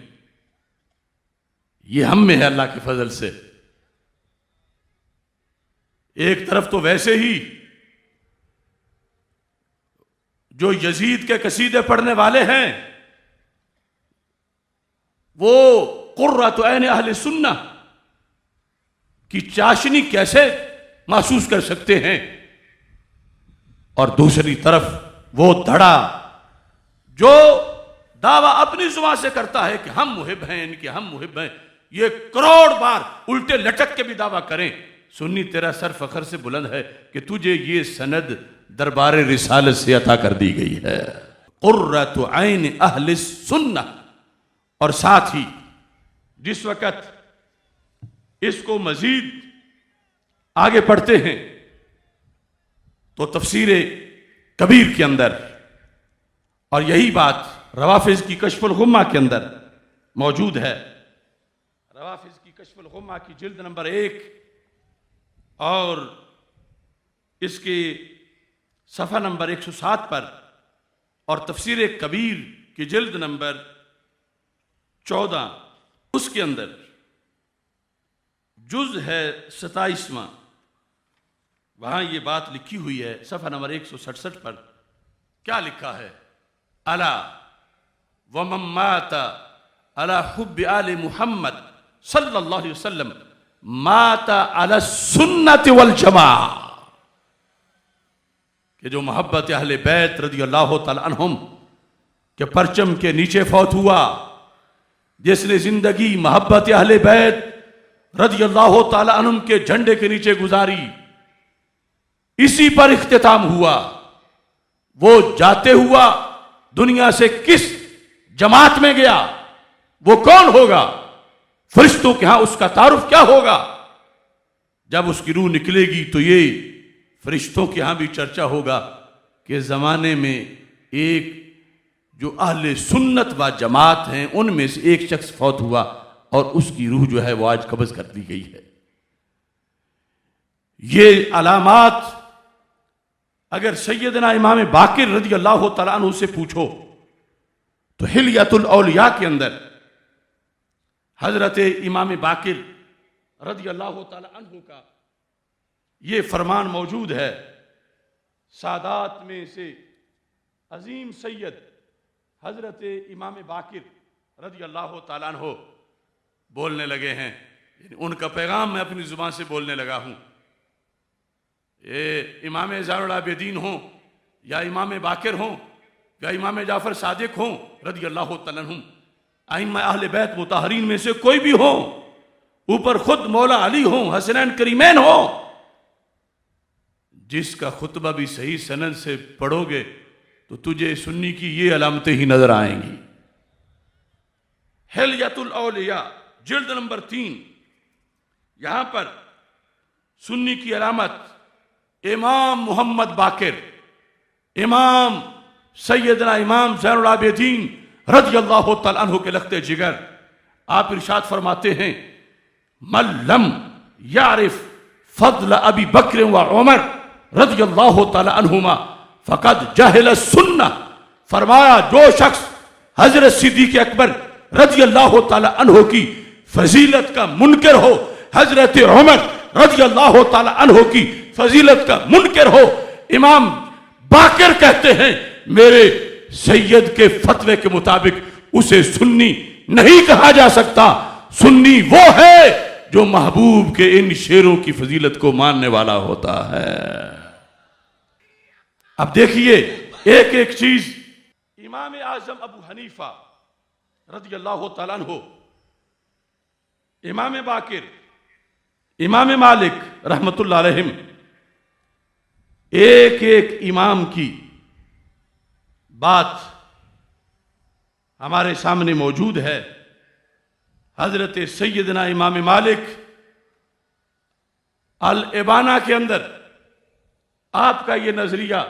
یہ ہم میں ہے اللہ کے فضل سے۔ ایک طرف تو ویسے ہی جو یزید کے قصیدے پڑھنے والے ہیں وہ قرۃ عین اہل سنہ کی چاشنی کیسے محسوس کر سکتے ہیں، اور دوسری طرف وہ دھڑا جو دعویٰ اپنی زبان سے کرتا ہے کہ ہم محب ہیں ان کے، ہم محب ہیں، یہ کروڑ بار الٹے لٹک کے بھی دعویٰ کریں، سنی تیرا سر فخر سے بلند ہے کہ تجھے یہ سند دربار رسالت سے عطا کر دی گئی ہے، قرۃ عین اہل السنہ۔ اور ساتھ ہی جس وقت اس کو مزید آگے پڑھتے ہیں تو تفسیر کبیر کے اندر، اور یہی بات روافظ کی کشف الغمہ کے اندر موجود ہے، روافظ کی کشف الغمہ کی جلد نمبر 1 اور اس کے صفحہ نمبر 107 پر، اور تفسیر کبیر کی جلد نمبر 14 اس کے اندر جز ہے 27واں، وہاں یہ بات لکھی ہوئی ہے، صفحہ نمبر 167 پر کیا لکھا ہے؟ الا وَمَن مَّاتَ عَلَى حُبِّ آلِ محمد صلی اللہ علیہ وسلم مَاتَ عَلَى السُنَّةِ وَالْجَمَاعَةِ، کہ جو محبت اہل بیت رضی اللہ تعالیٰ عنہم کے پرچم کے نیچے فوت ہوا، جس نے زندگی محبت اہل بیت رضی اللہ تعالیٰ عنہم کے جھنڈے کے نیچے گزاری، اسی پر اختتام ہوا، وہ جاتے ہوا دنیا سے کس جماعت میں گیا، وہ کون ہوگا، فرشتوں کے ہاں اس کا تعارف کیا ہوگا؟ جب اس کی روح نکلے گی تو یہ فرشتوں کے ہاں بھی چرچا ہوگا کہ زمانے میں ایک جو اہل سنت و جماعت ہیں ان میں سے ایک شخص فوت ہوا اور اس کی روح جو ہے وہ آج قبض کر دی گئی ہے۔ یہ علامات اگر سیدنا امام باقر رضی اللہ تعالیٰ عنہ سے پوچھو تو حلیۃ الاولیاء کے اندر حضرت امام باقر رضی اللہ تعالیٰ عنہ کا یہ فرمان موجود ہے۔ سادات میں سے عظیم سید حضرت امام باقر رضی اللہ تعالیٰ عنہ بولنے لگے ہیں، یعنی ان کا پیغام میں اپنی زبان سے بولنے لگا ہوں۔ یہ امام زین العابدین ہوں یا امام باقر ہوں یا امام جعفر صادق ہوں رضی اللہ تعالیٰ عنہم، ائمہ اہل بیت مطہرین میں سے کوئی بھی ہوں، اوپر خود مولا علی ہوں، حسنین کریمین ہوں، جس کا خطبہ بھی صحیح سند سے پڑھو گے تو تجھے سنی کی یہ علامتیں ہی نظر آئیں گی۔ حلیۃ الاولیاء جلد نمبر 3، یہاں پر سنی کی علامت امام محمد باقر، امام سیدنا امام زین العابدین رضی اللہ تعالیٰ عنہ کے لخت جگر، آپ ارشاد فرماتے ہیں من لم یعرف فضل ابی بکر و عمر رضی اللہ تعالیٰ عنہما فقد جہل السنہ، فرمایا جو شخص حضرت صدیق اکبر رضی اللہ تعالیٰ عنہ کی فضیلت کا منکر ہو، حضرت عمر رضی اللہ تعالیٰ عنہ کی فضیلت کا منکر ہو، امام باقر کہتے ہیں میرے سید کے فتوے کے مطابق اسے سنی نہیں کہا جا سکتا۔ سنی وہ ہے جو محبوب کے ان شعروں کی فضیلت کو ماننے والا ہوتا ہے۔ اب دیکھیے ایک ایک چیز، امام اعظم ابو حنیفہ رضی اللہ تعالیٰ عنہ، امام باقر، امام مالک رحمت اللہ علیہم، ایک ایک امام کی بات ہمارے سامنے موجود ہے۔ حضرت سیدنا امام مالک الابانہ کے اندر آپ کا یہ نظریہ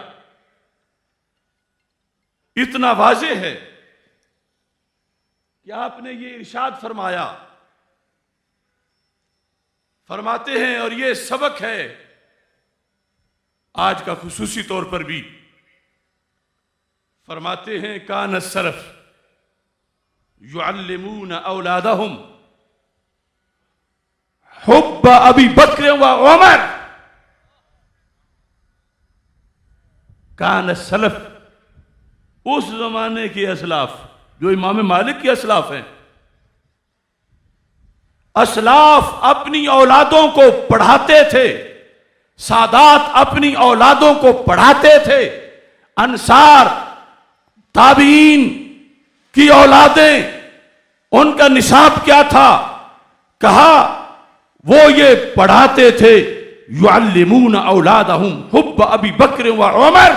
اتنا واضح ہے کہ آپ نے یہ ارشاد فرمایا، فرماتے ہیں اور یہ سبق ہے آج کا خصوصی طور پر بھی، فرماتے ہیں کان السلف یعلمون اولادہم حب ابی بکر و عمر، کان السلف اس زمانے کے اسلاف جو امام مالک کے اسلاف ہیں، اسلاف اپنی اولادوں کو پڑھاتے تھے، سادات اپنی اولادوں کو پڑھاتے تھے، انصار تابعین کی اولادیں ان کا نصاب کیا تھا؟ کہا وہ یہ پڑھاتے تھے یعلمون اولادہم حب ابی بکر و عمر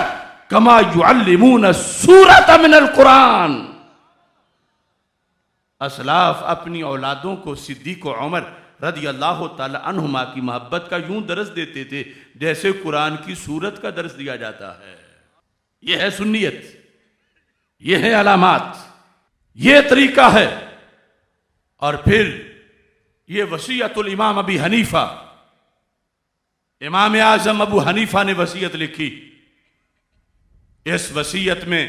کما یعلمون سورۃ من القرآن، اسلاف اپنی اولادوں کو صدیق و عمر رضی اللہ تعالی عنہما کی محبت کا یوں درس دیتے تھے جیسے قرآن کی سورت کا درس دیا جاتا ہے۔ یہ ہے سنیت، یہ ہے علامات، یہ طریقہ ہے۔ اور پھر یہ وصیت الامام ابی حنیفہ، امام اعظم ابو حنیفہ نے وصیت لکھی، اس وصیت میں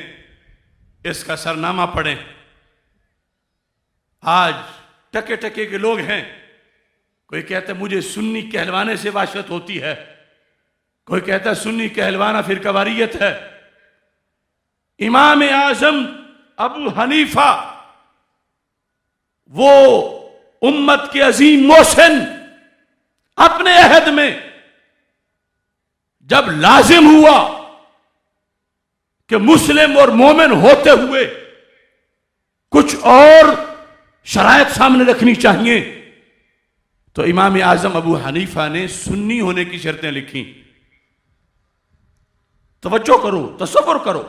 اس کا سرنامہ پڑھیں۔ آج ٹکے ٹکے کے لوگ ہیں، کوئی کہتا ہے مجھے سنی کہلوانے سے وحشت ہوتی ہے، کوئی کہتا ہے سنی کہلوانا فرقہ واریت ہے۔ امام اعظم ابو حنیفہ وہ امت کے عظیم محسن اپنے عہد میں جب لازم ہوا کہ مسلم اور مومن ہوتے ہوئے کچھ اور شرائط سامنے رکھنی چاہیے، تو امام اعظم ابو حنیفہ نے سنی ہونے کی شرطیں لکھی۔ توجہ کرو، تصور کرو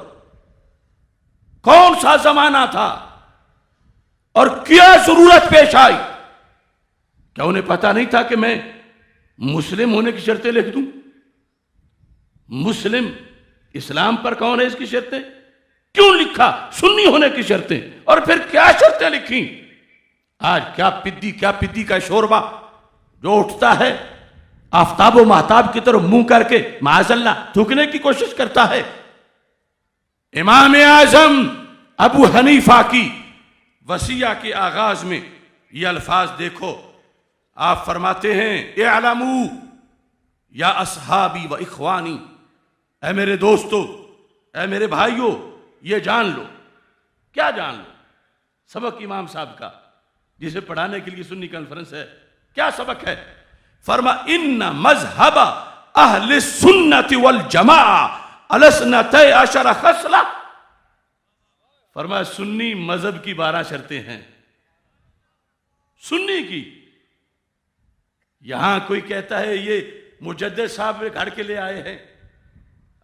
کون سا زمانہ تھا اور کیا ضرورت پیش آئی۔ کیا انہیں پتا نہیں تھا کہ میں مسلم ہونے کی شرطیں لکھ دوں؟ مسلم اسلام پر کون ہے اس کی شرطیں؟ کیوں لکھا سنی ہونے کی شرطیں؟ اور پھر کیا شرطیں لکھی؟ آج کیا پدی کا شوربہ جو اٹھتا ہے آفتاب و مہتاب کی طرف منہ کر کے معاذ اللہ تھوکنے کی کوشش کرتا ہے۔ امام اعظم ابو حنیفہ کی وصیہ کے آغاز میں یہ الفاظ دیکھو، آپ فرماتے ہیں اعلموا یا اصحابی و اخوانی، اے میرے دوستو، اے میرے بھائیو، یہ جان لو۔ کیا جان لو؟ سبق امام صاحب کا جسے پڑھانے کے لیے سنی کانفرنس ہے، کیا سبق ہے؟ فرما ان مذہب اہل السنت والجماعہ الاثنتئی عشر خصلہ، فرما سنی مذہب کی 12 شرطیں ہیں۔ سنی کی، یہاں کوئی کہتا ہے یہ مجدد صاحب گھڑ کے لے آئے ہیں،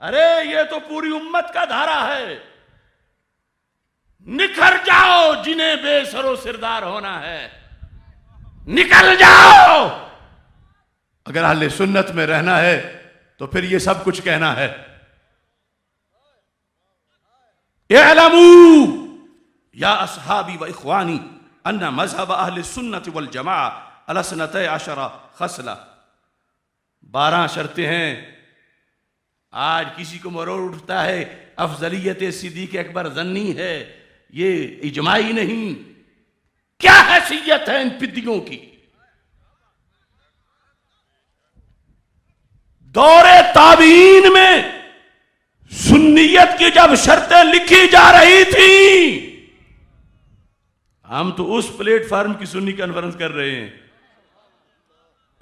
ارے یہ تو پوری امت کا دھارا ہے۔ نکھر جاؤ جنہیں بے سر و سردار ہونا ہے، نکل جاؤ۔ اگر اہل سنت میں رہنا ہے تو پھر یہ سب کچھ کہنا ہے۔ اعلموا یا اصحابی و اخوانی ان مذہب اہل السنت والجماعہ الاثنتئی عشر خصلہ، 12 شرطیں ہیں۔ آج کسی کو مروڑ اٹھتا ہے افضلیت صدیق اکبر ظنی ہے، یہ اجماعی نہیں۔ کیا حیثیت ہے ان پدیوں کی؟ دور تابعین میں سنیت کی جب شرطیں لکھی جا رہی تھیں، ہم تو اس پلیٹ فارم کی سنی کانفرنس کر رہے ہیں۔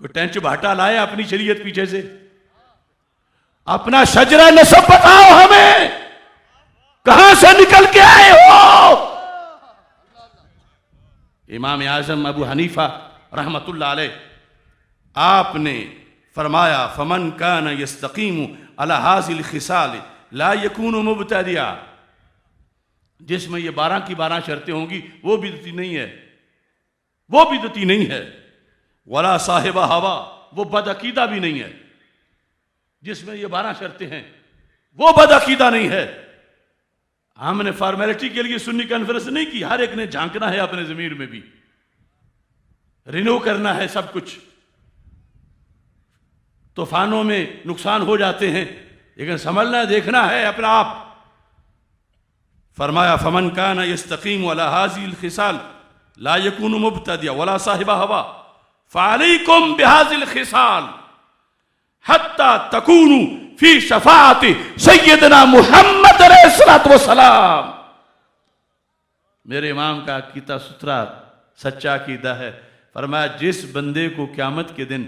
کوئی ٹینچ بھاٹا لائے اپنی شریعت پیچھے سے، اپنا شجرہ نسب بتاؤ ہمیں، کہاں سے نکل کے آئے ہو؟ امام اعظم ابو حنیفہ رحمت اللہ علیہ، آپ نے فرمایا فمن کان یستقیم علی ھذی الخصال لا یکون مبتدعا، جس میں یہ 12 کی 12 شرطیں ہوں گی وہ بدعتی نہیں ہے، وہ بدعتی نہیں ہے۔ ولا صاحب ہوا، وہ بدعقیدہ بھی نہیں ہے۔ جس میں یہ 12 شرطیں ہیں وہ بدعقیدہ نہیں ہے۔ ہم نے فارمیلٹی کے لیے سنی کانفرنس نہیں کی، ہر ایک نے جھانکنا ہے اپنے ضمیر میں بھی، رینو کرنا ہے سب کچھ۔ طوفانوں میں نقصان ہو جاتے ہیں لیکن سنبھلنا دیکھنا ہے اپنا آپ۔ فرمایا فمن کان یستقیم علی ھذی الخصال لا یکون مبتدعا ولا صاحب ہوا فعلیکم بھذی الخصال حتی تکونوا فی شفاعت سیدنا محمد علیہ الصلوۃ والسلام۔ میرے امام کا عقیدہ ستھرا سچا عقیدہ ہے، فرمایا جس بندے کو قیامت کے دن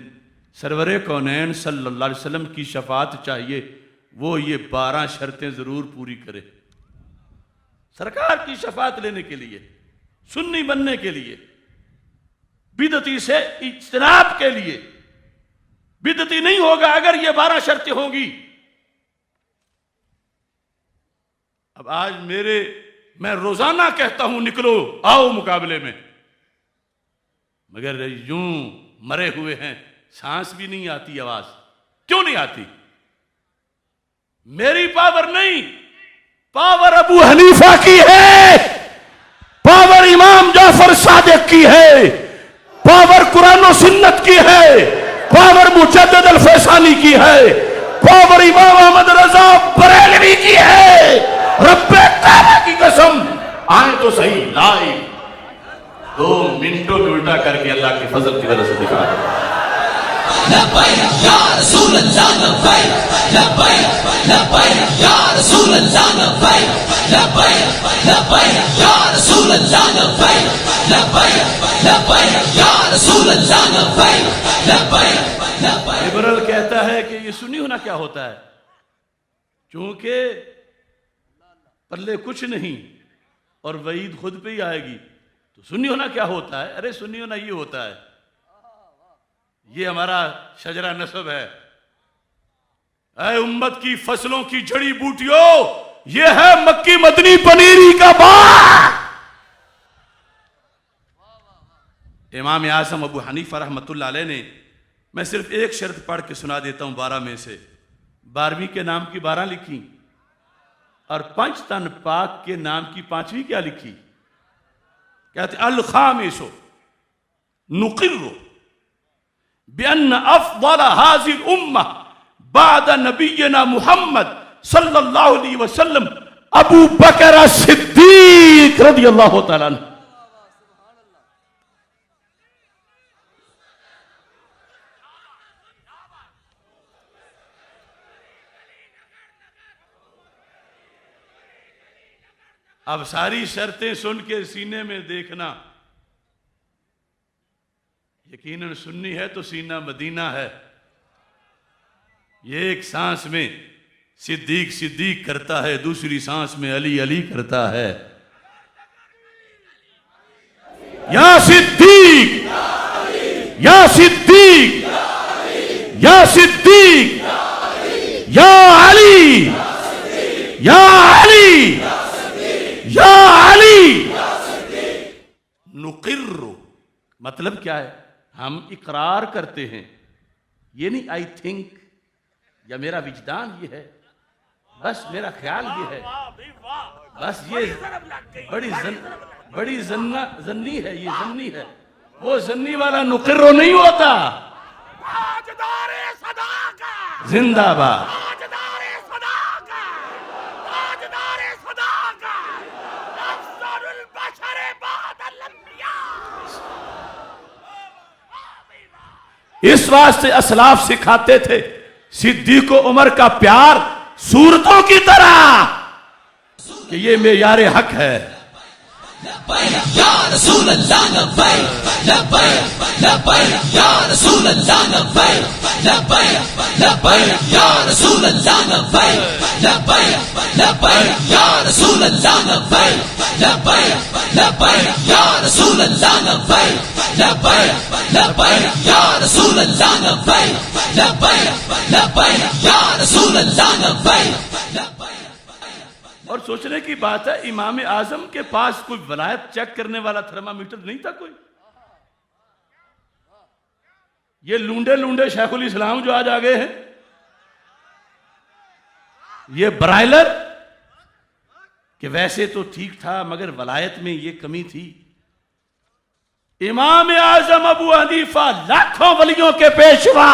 سرور کونین صلی اللہ علیہ وسلم کی شفاعت چاہیے وہ یہ 12 شرطیں ضرور پوری کرے، سرکار کی شفاعت لینے کے لیے، سنی بننے کے لیے، بدعتی سے اجتناب کے لیے۔ بدعتی نہیں ہوگا اگر یہ 12 شرطیں ہوں گی۔ اب آج میں روزانہ کہتا ہوں نکلو آؤ مقابلے میں، مگر یوں مرے ہوئے ہیں، سانس بھی نہیں آتی، آواز کیوں نہیں آتی؟ میری پاور نہیں، پاور ابو حنیفہ کی ہے، پاور امام جعفر صادق کی ہے، پاور قرآن و سنت کی ہے، پاور مجدد الفیصانی کی ہے، پاور امام احمد رضا بریلوی کی ہے۔ رب تعالیٰ کی قسم آئیں تو صحیح لائیو 2 منٹوں میں الٹا کر کے اللہ کے فضل کی وجہ سے دکھا دیں۔ لبیک یا رسول اللہ لبیک لبیک لبیک یا رسول اللہ لبیک لبیک لبیک یا رسول اللہ لبیک لبیک لبیک یا رسول اللہ لبیک لبیک لبیک. لبرل کہتا ہے کہ یہ سنی ہونا کیا ہوتا ہے؟ چونکہ پلے کچھ نہیں اور وعید خود پہ ہی آئے گی، تو سنی ہونا کیا ہوتا ہے؟ ارے سنی ہونا یہ ہوتا ہے، یہ ہمارا شجرہ نسب ہے. اے امت کی فصلوں کی جڑی بوٹیوں، یہ ہے مکی مدنی پنیری کا باغ. امام اعظم ابو حنیفہ رحمۃ اللہ علیہ نے، میں صرف ایک شرط پڑھ کے سنا دیتا ہوں 12 میں سے. 12ویں کے نام کی 12 لکھی اور 5 تن پاک کے نام کی 5ویں کیا لکھی؟ کہتے الخامس نقر بأن افضل هذه الامة بعد نبینا محمد صلی اللہ علیہ وسلم ابو بکر صدیق رضی اللہ تعالیٰ عنہ. اب ساری شرطیں سن کے سینے میں دیکھنا، یقیناً سنی ہے تو سینہ مدینہ ہے. یہ ایک سانس میں صدیق صدیق کرتا ہے، دوسری سانس میں علی علی کرتا ہے. یا صدیق یا صدیق یا صدیق یا علی یا علی یا علی. نقر مطلب کیا ہے؟ ہم اقرار کرتے ہیں، یہ نہیں آئی تھنک یا میرا وجدان یہ ہے، بس میرا خیال یہ ہے، بس یہ بڑی زنی ہے، یہ زنی ہے. وہ زنی والا نقر نہیں ہوتا. زندہ باد. اس واسطے اسلاف سکھاتے تھے صدیق و عمر کا پیار صورتوں کی طرح کہ یہ معیار حق ہے. لبیک یا رسول اللہ لبیک لبیک لبیک یا رسول اللہ لبیک لبیک لبیک یا رسول اللہ لبیک لبیک لبیک یا رسول اللہ لبیک لبیک لبیک یا رسول اللہ لبیک لبیک لبیک یا رسول اللہ لبیک لبیک لبیک یا رسول اللہ لبیک. اور سوچنے کی بات ہے، امام اعظم کے پاس کوئی ولایت چیک کرنے والا تھرمامیٹر نہیں تھا کوئی. یہ لونڈے شیخ الاسلام جو آج آگئے ہیں، یہ برائلر کہ ویسے تو ٹھیک تھا مگر ولایت میں یہ کمی تھی. امام اعظم ابو حنیفہ لاکھوں ولیوں کے پیشوا،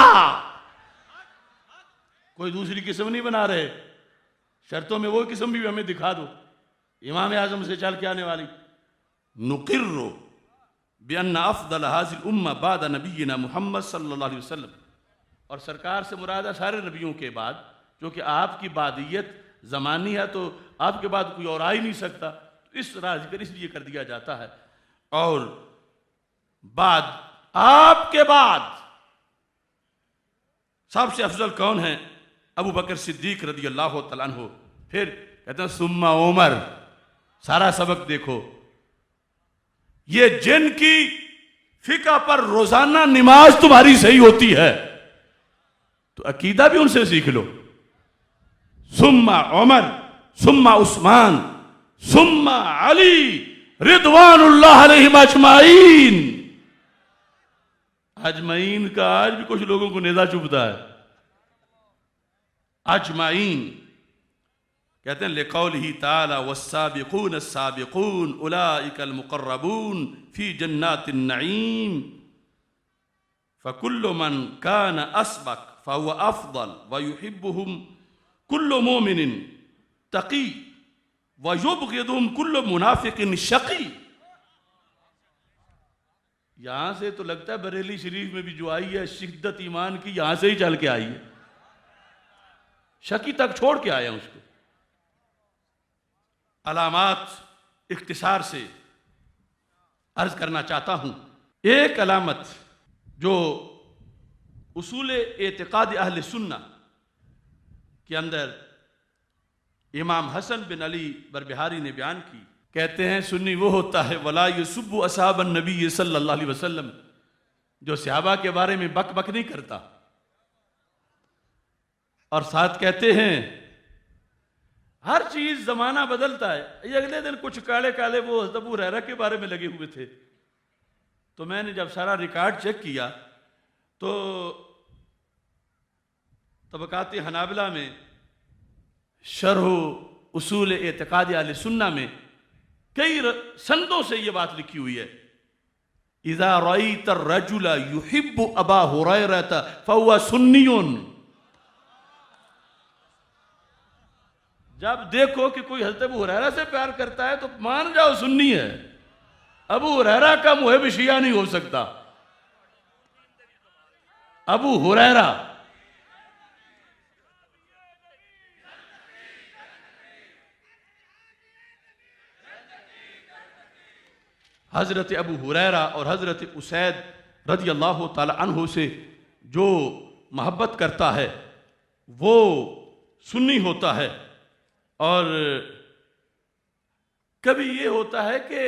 کوئی دوسری قسم نہیں بنا رہے. شرطوں میں وہ قسم بھی ہمیں دکھا دو امام اعظم سے چل کے آنے والی. نقر بأن افضل هذه الامة بعد نبینا محمد صلی اللہ علیہ وسلم. اور سرکار سے مراد ہے سارے نبیوں کے بعد، کیونکہ آپ کی بعدیت زمانی ہے تو آپ کے بعد کوئی اور آ ہی نہیں سکتا. اس طرح ذکر اس لیے کر دیا جاتا ہے. اور بعد آپ کے بعد سب سے افضل کون ہیں؟ ابو بکر صدیق رضی اللہ تعالیٰ عنہ. پھر کہتے ہیں ثم عمر. سارا سبق دیکھو، یہ جن کی فقہ پر روزانہ نماز تمہاری صحیح ہوتی ہے تو عقیدہ بھی ان سے سیکھ لو. ثم عمر ثم عثمان ثم علی رضوان اللہ علیہم اجمعین. اجمعین کا آج بھی کچھ لوگوں کو نیزہ چبھتا ہے. اجمعین کہتے ہیں لقولہ تعالی والسابقون السابقون اولئک المقربون فی جنات النعیم. فکل من کان اسبق فهو افضل ویحبهم کل مومن تقی ویبغضهم کل منافق شقی. یہاں سے تو لگتا ہے بریلی شریف میں بھی جو آئی ہے شدت ایمان کی یہاں سے ہی چل کے آئی ہے، شکی تک چھوڑ کے آیا اس کو۔ علامات اختصار سے عرض کرنا چاہتا ہوں۔ ایک علامت جو اصول اعتقاد اہل سنہ کے اندر امام حسن بن علی بربہاری نے بیان کی، کہتے ہیں سنی وہ ہوتا ہے وَلَا يُسُبُّ أَصْحَابَ النَّبِيِّ صلی اللہ علیہ وسلم، جو صحابہ کے بارے میں بک بک نہیں کرتا، اور ساتھ کہتے ہیں ہر چیز زمانہ بدلتا ہے۔ یہ اگلے دن کچھ کالے کالے وہ حضرت ابو ہریرہ کے بارے میں لگے ہوئے تھے، تو میں نے جب سارا ریکارڈ چیک کیا تو طبقات حنابلہ میں شرح اصول اعتقاد اہل سنہ میں کئی سندوں سے یہ بات لکھی ہوئی ہے، اذا رأيت الرجل يحب ابا ہریرہ فهو سنی، جب دیکھو کہ کوئی حضرت ابو ہریرہ سے پیار کرتا ہے تو مان جاؤ سنی ہے، ابو ہریرہ کا محب شیعہ نہیں ہو سکتا۔ ابو ہریرہ حضرت ابو ہریرہ اور حضرت اسید رضی اللہ تعالی عنہ سے جو محبت کرتا ہے وہ سنی ہوتا ہے۔ اور کبھی یہ ہوتا ہے کہ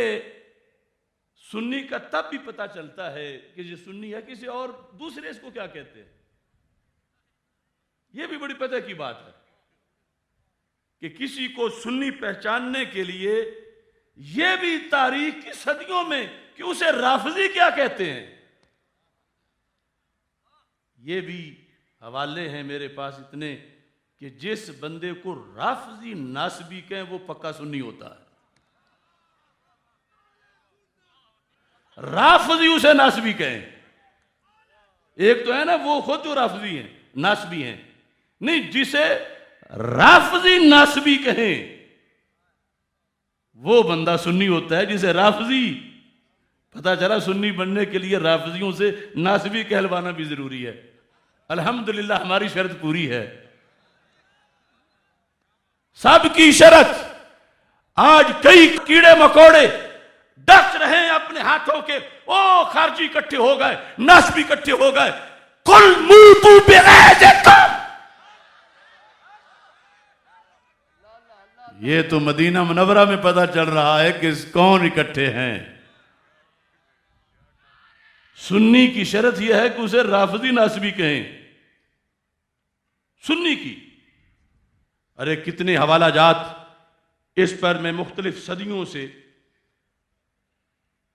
سنی کا تب بھی پتہ چلتا ہے کہ یہ سنی ہے، کسی اور دوسرے اس کو کیا کہتے ہیں، یہ بھی بڑی پتہ کی بات ہے کہ کسی کو سنی پہچاننے کے لیے یہ بھی تاریخ کی صدیوں میں کہ اسے رافضی کیا کہتے ہیں، یہ بھی حوالے ہیں میرے پاس اتنے کہ جس بندے کو رافضی ناسبی کہیں وہ پکا سنی ہوتا ہے، رافضی اسے ناسبی کہیں۔ ایک تو ہے نا وہ خود جو رافضی ہیں ناسبی ہیں، نہیں جسے رافضی ناسبی کہیں وہ بندہ سنی ہوتا ہے، جسے رافضی پتہ چلا سنی بننے کے لیے رافضیوں سے ناسبی کہلوانا بھی ضروری ہے۔ الحمدللہ ہماری شرط پوری ہے، سب کی شرط۔ آج کئی کیڑے مکوڑے ڈس رہے ہیں اپنے ہاتھوں کے، او خارجی اکٹھے ہو گئے، ناسبی اکٹھے ہو گئے، قل موتوا بغیظکم۔ یہ تو مدینہ منورہ میں پتہ چل رہا ہے کہ کون اکٹھے ہیں۔ سنی کی شرط یہ ہے کہ اسے رافضی ناسبی کہیں، سنی کی۔ ارے کتنے حوالہ جات اس پر میں مختلف صدیوں سے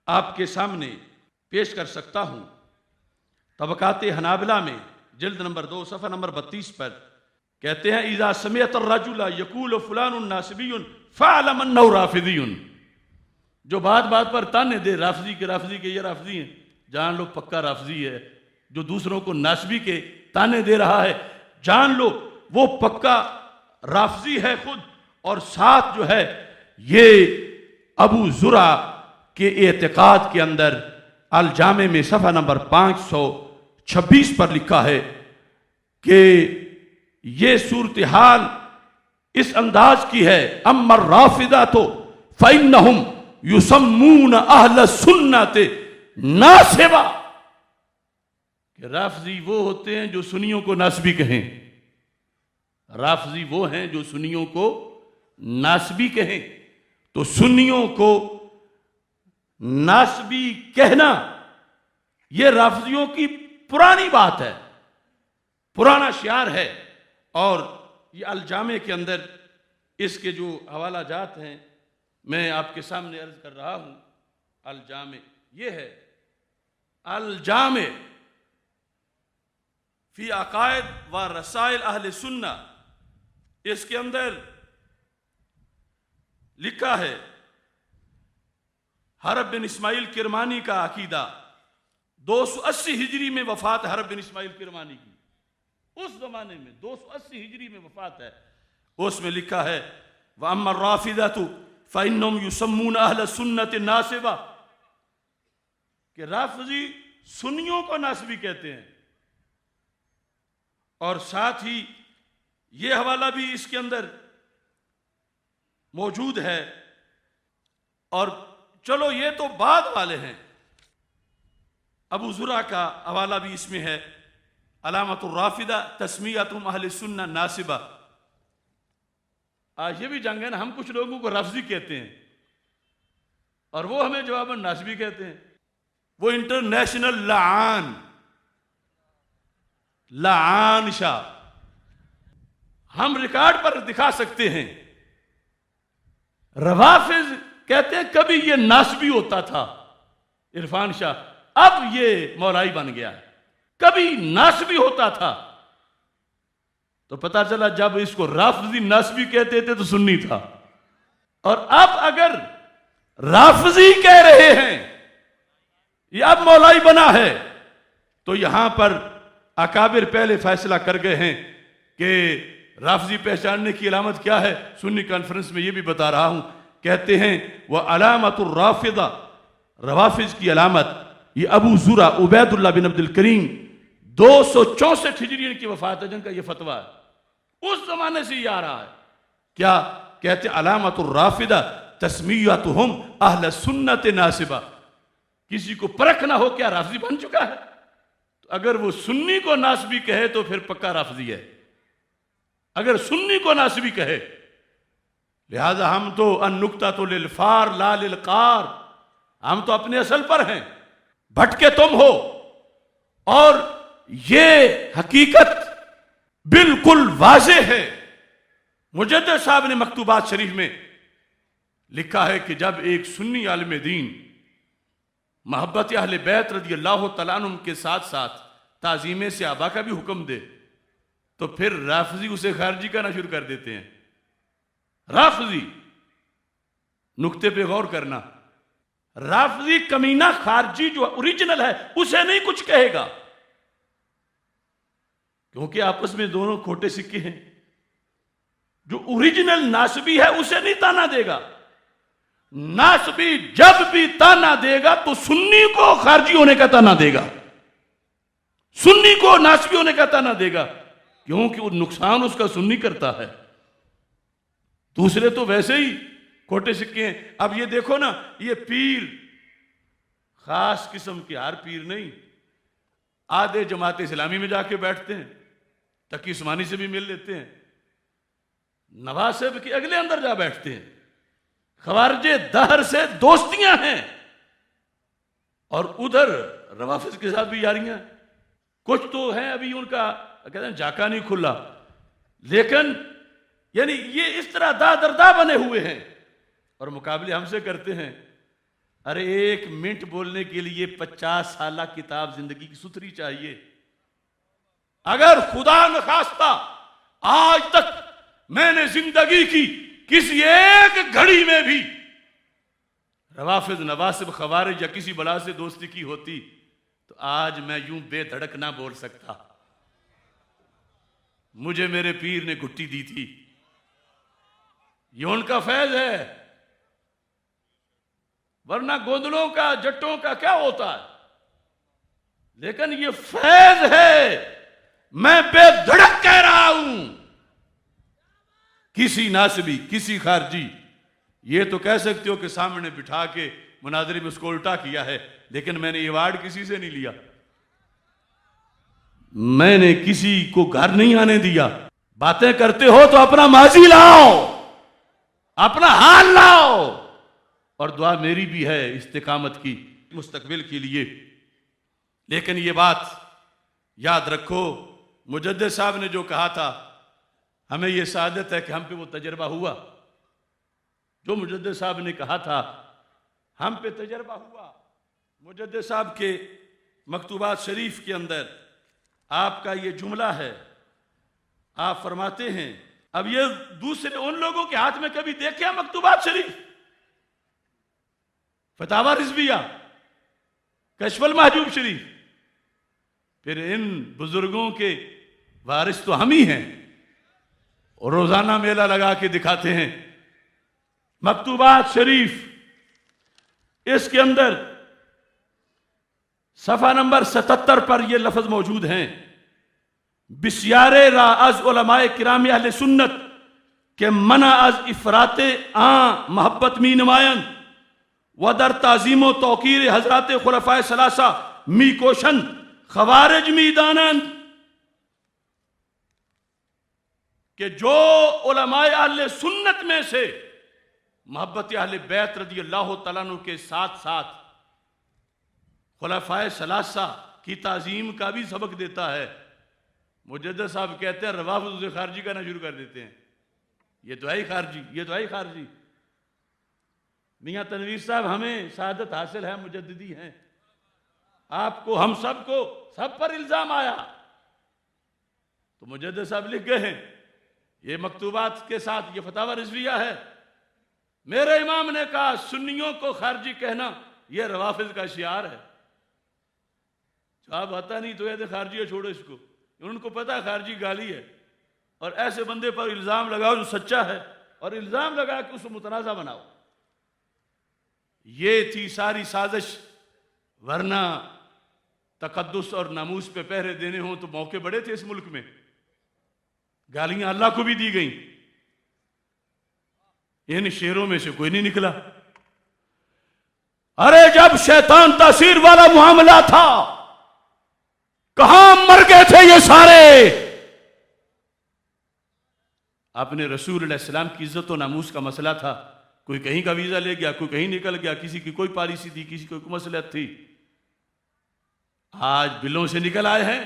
آپ کے سامنے پیش کر سکتا ہوں۔ طبقات حنابلہ میں جلد نمبر 2 صفحہ نمبر 32 پر کہتے ہیں اذا سمعت الرجل یقول فلان ناسبی فاعلم انہ رافضی، جو بات بات پر تانے دے رافضی کے یہ رافضی ہیں، جان لو پکا رافضی ہے۔ جو دوسروں کو ناسبی کے تانے دے رہا ہے جان لو وہ پکا رافضی ہے خود، اور ساتھ جو ہے یہ ابو زرع کے اعتقاد کے اندر الجامع میں صفحہ نمبر 526 پر لکھا ہے کہ یہ صورتحال اس انداز کی ہے، اما الرافضہ فإنہم یسمون اہل السنت ناسبہ، کہ رافضی وہ ہوتے ہیں جو سنیوں کو ناسبی کہیں، رافضی وہ ہیں جو سنیوں کو ناسبی کہیں۔ تو سنیوں کو ناسبی کہنا یہ رافضیوں کی پرانی بات ہے، پرانا شعار ہے، اور یہ الجامع کے اندر اس کے جو حوالہ جات ہیں میں آپ کے سامنے عرض کر رہا ہوں۔ الجامع یہ ہے، الجامع فی عقائد و رسائل اہل سنہ، اس کے اندر لکھا ہے حرب بن اسماعیل کرمانی کا عقیدہ، 280 ہجری میں وفات ہے حرب بن اسماعیل کرمانی کی، اس زمانے میں 280 ہجری میں وفات ہے۔ اس میں لکھا ہے وَأَمَّا الرَّافِضَةُ فَإِنَّهُمْ يُسَمُّونَ أَهْلَ السُنَّةِ نَاسِبَةً، کہ رافضی سنیوں کو ناسبی کہتے ہیں، اور ساتھ ہی یہ حوالہ بھی اس کے اندر موجود ہے، اور چلو یہ تو بعد والے ہیں، ابو زرع کا حوالہ بھی اس میں ہے، علامت الرافدہ تسمیتہم اہل سنہ ناسبہ۔ آج یہ بھی جنگ ہے نا، ہم کچھ لوگوں کو رافضی کہتے ہیں اور وہ ہمیں جواباً ناسبی کہتے ہیں۔ وہ انٹرنیشنل لعان شاہ ہم ریکارڈ پر دکھا سکتے ہیں۔ روافض کہتے ہیں کبھی یہ ناسبی ہوتا تھا عرفان شاہ، اب یہ مولائی بن گیا، کبھی ناسبی ہوتا تھا۔ تو پتا چلا جب اس کو رافضی ناسبی کہتے تھے تو سنی تھا، اور اب اگر رافضی کہہ رہے ہیں یہ اب مولائی بنا ہے، تو یہاں پر اکابر پہلے فیصلہ کر گئے ہیں کہ رافضی پہچاننے کی علامت کیا ہے۔ سنی کانفرنس میں یہ بھی بتا رہا ہوں، کہتے ہیں وہ علامت الرافضہ، روافض کی علامت، یہ ابو زرع عبید اللہ بن عبد الکریم 264 ہجری کی وفات ہے جن کا یہ فتویٰ ہے، اس زمانے سے یہ آ رہا ہے۔ کیا کہتے ہیں؟ علامت الرافضہ تسمیتہم اہل سنت ناسبہ۔ کسی کو پرکھ نہ ہو کیا رافضی بن چکا ہے، تو اگر وہ سنی کو ناسبی کہے تو پھر پکا رافضی ہے، اگر سنی کو ناسبی کہے۔ لہذا ہم تو النکتۃ للفار لا للقار، ہم تو اپنے اصل پر ہیں، بھٹکے تم ہو۔ اور یہ حقیقت بالکل واضح ہے۔ مجدد صاحب نے مکتوبات شریف میں لکھا ہے کہ جب ایک سنی عالم دین محبت اہل بیت رضی اللہ تعالیٰ عنہ کے ساتھ ساتھ تعظیم صحابہ کا بھی حکم دے تو پھر رافضی اسے خارجی کا نہ شروع کر دیتے ہیں۔ رافضی، نقطے پہ غور کرنا، رافضی کمینہ خارجی جو اوریجنل ہے اسے نہیں کچھ کہے گا، کیونکہ آپس میں دونوں کھوٹے سکے ہیں۔ جو اوریجنل ناسبی ہے اسے نہیں تانا دے گا۔ ناسبی جب بھی تانا دے گا تو سنی کو خارجی ہونے کا تانا دے گا، سنی کو ناسبی ہونے کا تانا دے گا، کیونکہ وہ نقصان اس کا سنی کرتا ہے، دوسرے تو ویسے ہی کھوٹے سکے ہیں۔ اب یہ دیکھو نا، یہ پیر خاص قسم کے ہر پیر نہیں، آدھے جماعت اسلامی میں جا کے بیٹھتے ہیں، تقی عثمانی سے بھی مل لیتے ہیں، نواسب کے اگلے اندر جا بیٹھتے ہیں، خوارج دہر سے دوستیاں ہیں، اور ادھر روافض کے ساتھ بھی یاریاں۔ کچھ تو ہیں ابھی ان کا کہتے ہیں جاکا نہیں کھلا، لیکن یعنی یہ اس طرح دردہ بنے ہوئے ہیں، اور مقابلے ہم سے کرتے ہیں۔ ارے 1 منٹ بولنے کے لیے 50 سالہ کتاب زندگی کی ستھری چاہیے۔ اگر خدا نخواستہ آج تک میں نے زندگی کی کسی ایک گھڑی میں بھی روافض، نواسب، خوارج یا کسی بلا سے دوستی کی ہوتی تو آج میں یوں بے دھڑک نہ بول سکتا۔ مجھے میرے پیر نے گھٹی دی تھی، یہ ان کا فیض ہے، ورنہ گوندلوں کا جٹوں کا کیا ہوتا ہے؟ لیکن یہ فیض ہے، میں بے دھڑک کہہ رہا ہوں۔ کسی ناسبی، کسی خارجی، یہ تو کہہ سکتے ہو کہ سامنے بٹھا کے مناظرے میں اس کو الٹا کیا ہے، لیکن میں نے ایوارڈ کسی سے نہیں لیا، میں نے کسی کو گھر نہیں آنے دیا۔ باتیں کرتے ہو تو اپنا ماضی لاؤ، اپنا حال لاؤ، اور دعا میری بھی ہے استقامت کی مستقبل کے لیے۔ لیکن یہ بات یاد رکھو، مجدد صاحب نے جو کہا تھا، ہمیں یہ سعادت ہے کہ ہم پہ وہ تجربہ ہوا، جو مجدد صاحب نے کہا تھا ہم پہ تجربہ ہوا۔ مجدد صاحب کے مکتوبات شریف کے اندر آپ کا یہ جملہ ہے، آپ فرماتے ہیں، اب یہ دوسرے ان لوگوں کے ہاتھ میں کبھی دیکھیں مکتوبات شریف، فتاوی رضویہ، کشف المحجوب شریف، پھر ان بزرگوں کے وارث تو ہم ہی ہیں، اور روزانہ میلہ لگا کے دکھاتے ہیں۔ مکتوبات شریف، اس کے اندر صفحہ نمبر 77 پر یہ لفظ موجود ہیں، بسیار را از علماء کرام اہل سنت کہ منع از افراط محبت می نمائند و در تعظیم و توقیر حضرات خلفائے ثلاثہ می کوشند خوارج می دانند کہ جو علماء اہل سنت میں سے محبت اہل بیت رضی اللہ تعالیٰ عنہ کے ساتھ ساتھ خلفائے ثلاثہ کی تعظیم کا بھی سبق دیتا ہے، مجدد صاحب کہتے ہیں روافض اسے خارجی کرنا شروع کر دیتے ہیں، یہ تو ہے خارجی، یہ تو ہے خارجی۔ میاں تنویر صاحب ہمیں سعادت حاصل ہے، مجددی ہیں، آپ کو ہم سب کو سب پر الزام آیا تو مجدد صاحب لکھ گئے ہیں، یہ مکتوبات کے ساتھ یہ فتاوی رضویہ ہے، میرے امام نے کہا سنیوں کو خارجی کہنا یہ روافض کا شعار ہے۔ صاحب آتا نہیں تو یہ خارجی ہے، چھوڑو اس کو، ان کو پتا خارجی گالی ہے، اور ایسے بندے پر الزام لگاؤ جو سچا ہے اور الزام لگا کہ اس کو متنازع بناؤ۔ یہ تھی ساری سازش، ورنہ تقدس اور ناموس پہ پہرے دینے ہوں تو موقع بڑے تھے اس ملک میں، گالیاں اللہ کو بھی دی گئیں، ان شیروں میں سے کوئی نہیں نکلا۔ ارے جب شیطان تاثیر والا معاملہ تھا کہاں مر گئے تھے یہ سارے؟ اپنے رسول علیہ السلام کی عزت و ناموس کا مسئلہ تھا، کوئی کہیں کا ویزا لے گیا، کوئی کہیں نکل گیا، کسی کی کوئی پالیسی تھی، کسی کی کوئی مصلحت تھی، آج بلوں سے نکل آئے ہیں۔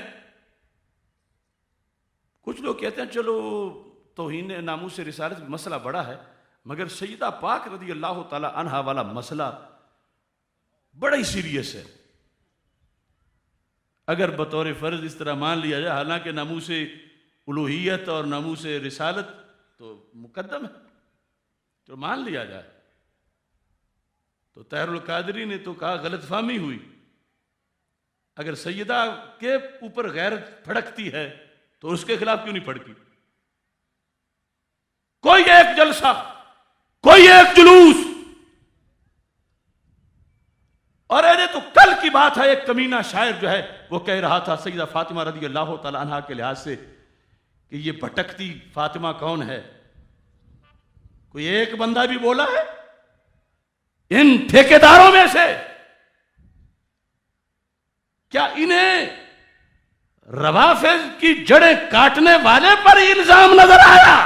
کچھ لوگ کہتے ہیں چلو توہین ناموس رسالت مسئلہ بڑا ہے، مگر سیدہ پاک رضی اللہ تعالی عنہا والا مسئلہ بڑا ہی سیریس ہے۔ اگر بطور فرض اس طرح مان لیا جائے، حالانکہ ناموس الوہیت اور ناموس رسالت تو مقدم ہے، تو مان لیا جائے تو طاہر القادری نے تو کہا غلط فہمی ہوئی، اگر سیدہ کے اوپر غیرت پھڑکتی ہے تو اس کے خلاف کیوں نہیں پھڑکی؟ کوئی ایک جلسہ، کوئی ایک جلوس، اور ایسے تو کل کی بات ہے، ایک کمینہ شاعر جو ہے وہ کہہ رہا تھا سیدہ فاطمہ رضی اللہ تعالی عنہا کے لحاظ سے کہ یہ بھٹکتی فاطمہ کون ہے؟ کوئی ایک بندہ بھی بولا ہے ان ٹھیکیداروں میں سے؟ کیا انہیں روافض کی جڑیں کاٹنے والے پر الزام نظر آیا؟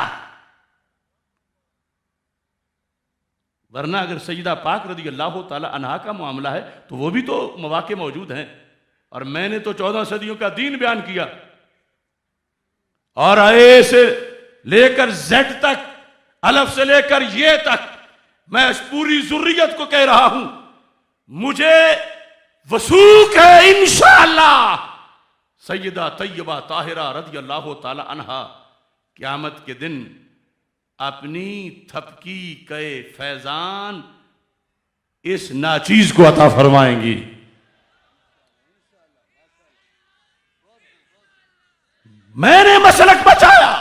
ورنہ اگر سیدہ پاک رضی اللہ تعالی عنہا کا معاملہ ہے تو وہ بھی تو مواقع موجود ہیں، اور میں نے تو 14 صدیوں کا دین بیان کیا، اور اے سے لے کر زیڈ تک، الف سے لے کر یہ تک، میں اس پوری ذریت کو کہہ رہا ہوں، مجھے وثوق ہے انشاءاللہ سیدہ طیبہ طاہرہ رضی اللہ تعالی عنہا قیامت کے دن اپنی تھپکی کے فیضان اس ناچیز کو عطا فرمائیں گی۔ میں نے مسلک بچایا،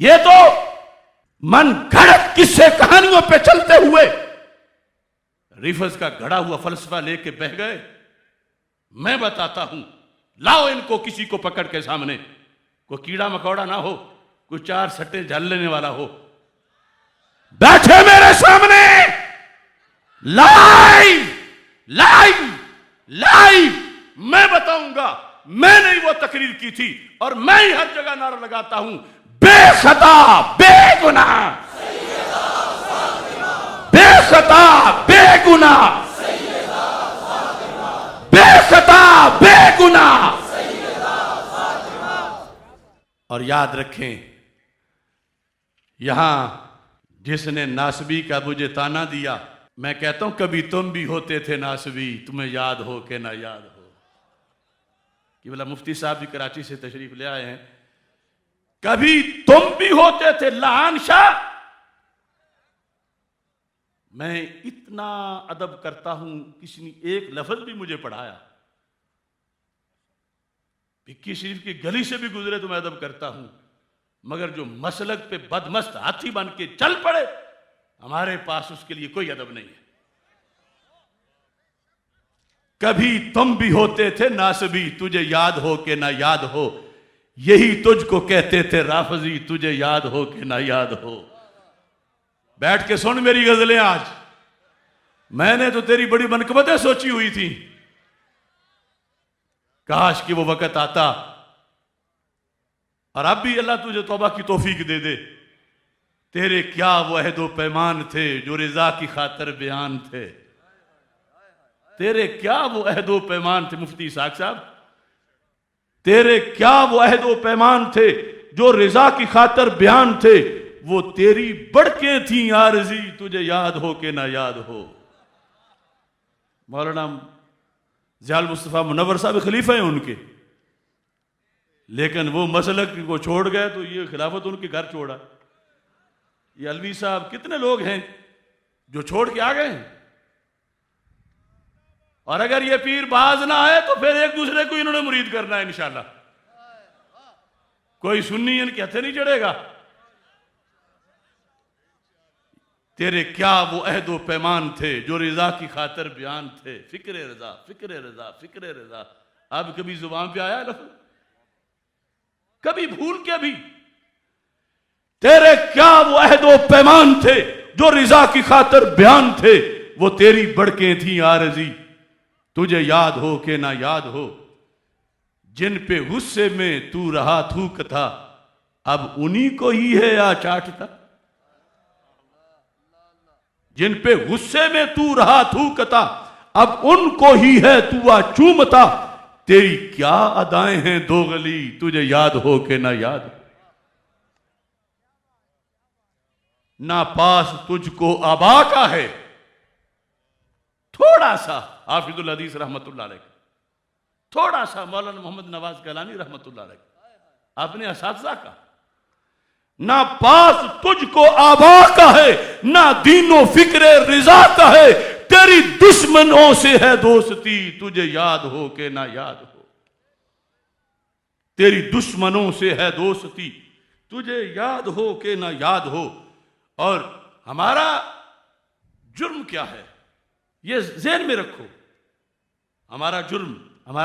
یہ تو من گھڑت قصے کہانیوں پہ چلتے ہوئے ریفز کا گھڑا ہوا فلسفہ لے کے بہ گئے۔ میں بتاتا ہوں، لاؤ ان کو کسی کو پکڑ کے سامنے، کوئی کیڑا مکوڑا نہ ہو، کوئی 4 سٹے جھل لینے والا ہو، بیٹھے میرے سامنے، لائیو لائیو لائیو میں بتاؤں گا، میں نے وہ تقریر کی تھی اور میں ہی ہر جگہ نعرہ لگاتا ہوں، بے خطا بے گناہ، بے خطا بے گناہ، بے خطا بے گناہ۔ اور یاد رکھیں، یہاں جس نے ناسبی کا مجھے تانا دیا، میں کہتا ہوں کبھی تم بھی ہوتے تھے ناسبی، تمہیں یاد ہو کہ نہ یاد ہو۔ کہ بلا مفتی صاحب بھی کراچی سے تشریف لے آئے ہیں، کبھی تم بھی ہوتے تھے لعان شاہ۔ میں اتنا ادب کرتا ہوں، کسی نے ایک لفظ بھی مجھے پڑھایا، بھکی شریف کی گلی سے بھی گزرے تو میں ادب کرتا ہوں، مگر جو مسلک پہ بدمست ہاتھی بن کے چل پڑے، ہمارے پاس اس کے لیے کوئی ادب نہیں ہے۔ کبھی تم بھی ہوتے تھے ناسبی، تجھے یاد ہو کہ نہ یاد ہو، یہی تجھ کو کہتے تھے رافضی، تجھے یاد ہو کہ نہ یاد ہو۔ بیٹھ کے سن میری غزلیں آج، میں نے تو تیری بڑی منقبتیں سوچی ہوئی تھی، کاش کہ وہ وقت آتا، اور اب بھی اللہ تجھے توبہ کی توفیق دے دے۔ تیرے کیا وہ عہد و پیمان تھے جو رضا کی خاطر بیان تھے، تیرے کیا وہ عہد و پیمان تھے مفتی اسحاق صاحب، تیرے کیا وہ عہد و پیمان تھے جو رضا کی خاطر بیان تھے، وہ تیری بڑکیں تھیں عارضی، تجھے یاد ہو کہ نہ یاد ہو۔ مولانا ضیاء المصطفیٰ منور صاحب خلیفہ ہیں ان کے، لیکن وہ مسلک کو چھوڑ گئے تو یہ خلافت ان کے گھر چھوڑا۔ یہ علوی صاحب کتنے لوگ ہیں جو چھوڑ کے آ گئے ہیں، اور اگر یہ پیر باز نہ آئے تو پھر ایک دوسرے کو انہوں نے مرید کرنا ہے انشاءاللہ، کوئی سنی ان کے ہتھے نہیں چڑھے گا۔ تیرے کیا وہ عہد و پیمان تھے جو رضا کی خاطر بیان تھے، فکر رضا فکر رضا فکر رضا، اب کبھی زبان پہ آیا لفظ؟ کبھی بھول کے بھی؟ تیرے کیا وہ عہد و پیمان تھے جو رضا کی خاطر بیان تھے، وہ تیری بڑکیں تھیں عارضی، تجھے یاد ہو کہ نہ یاد ہو۔ جن پہ غصے میں تو رہا تھوکتا، اب انہی کو ہی ہے یا چاٹتا۔ جن پہ غصے میں تو رہا تھوکتا، اب ان کو ہی ہے تو آ چومتا۔ تیری کیا ادائیں ہیں دوغلی، تجھے یاد ہو کہ نہ یاد ہو۔ نہ پاس تجھ کو آبا کا ہے، تھوڑا سا حافظ الحدیث رحمت اللہ علیہ، تھوڑا سا مولانا محمد نواز کیلانی رحمت اللہ علیہ، اپنے اساتذہ کا۔ نہ پاس تجھ کو آبا کا ہے، نہ دین و فکر رضا کا ہے، تیری دشمنوں سے ہے دوستی، تجھے یاد ہو کہ نہ یاد ہو۔ تیری دشمنوں سے ہے دوستی، تجھے یاد ہو کہ نہ یاد ہو۔ اور ہمارا جرم کیا ہے یہ ذہن میں رکھو، ہمارا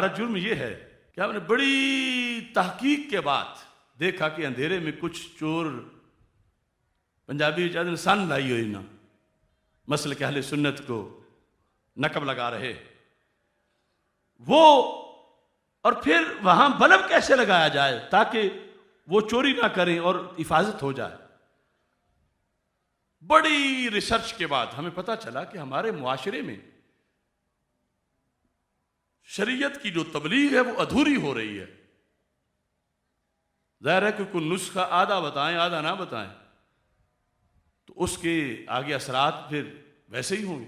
جرم یہ ہے کہ ہم نے بڑی تحقیق کے بعد دیکھا کہ اندھیرے میں کچھ چور، پنجابی نے سن لائی ہوئی نا، مسلک اہل سنت کو نقب لگا رہے وہ، اور پھر وہاں بلب کیسے لگایا جائے تاکہ وہ چوری نہ کریں اور حفاظت ہو جائے۔ بڑی ریسرچ کے بعد ہمیں پتہ چلا کہ ہمارے معاشرے میں شریعت کی جو تبلیغ ہے وہ ادھوری ہو رہی ہے۔ ظاہر ہے کہ کوئی نسخہ آدھا بتائیں آدھا نہ بتائیں تو اس کے آگے اثرات پھر ویسے ہی ہوں گے۔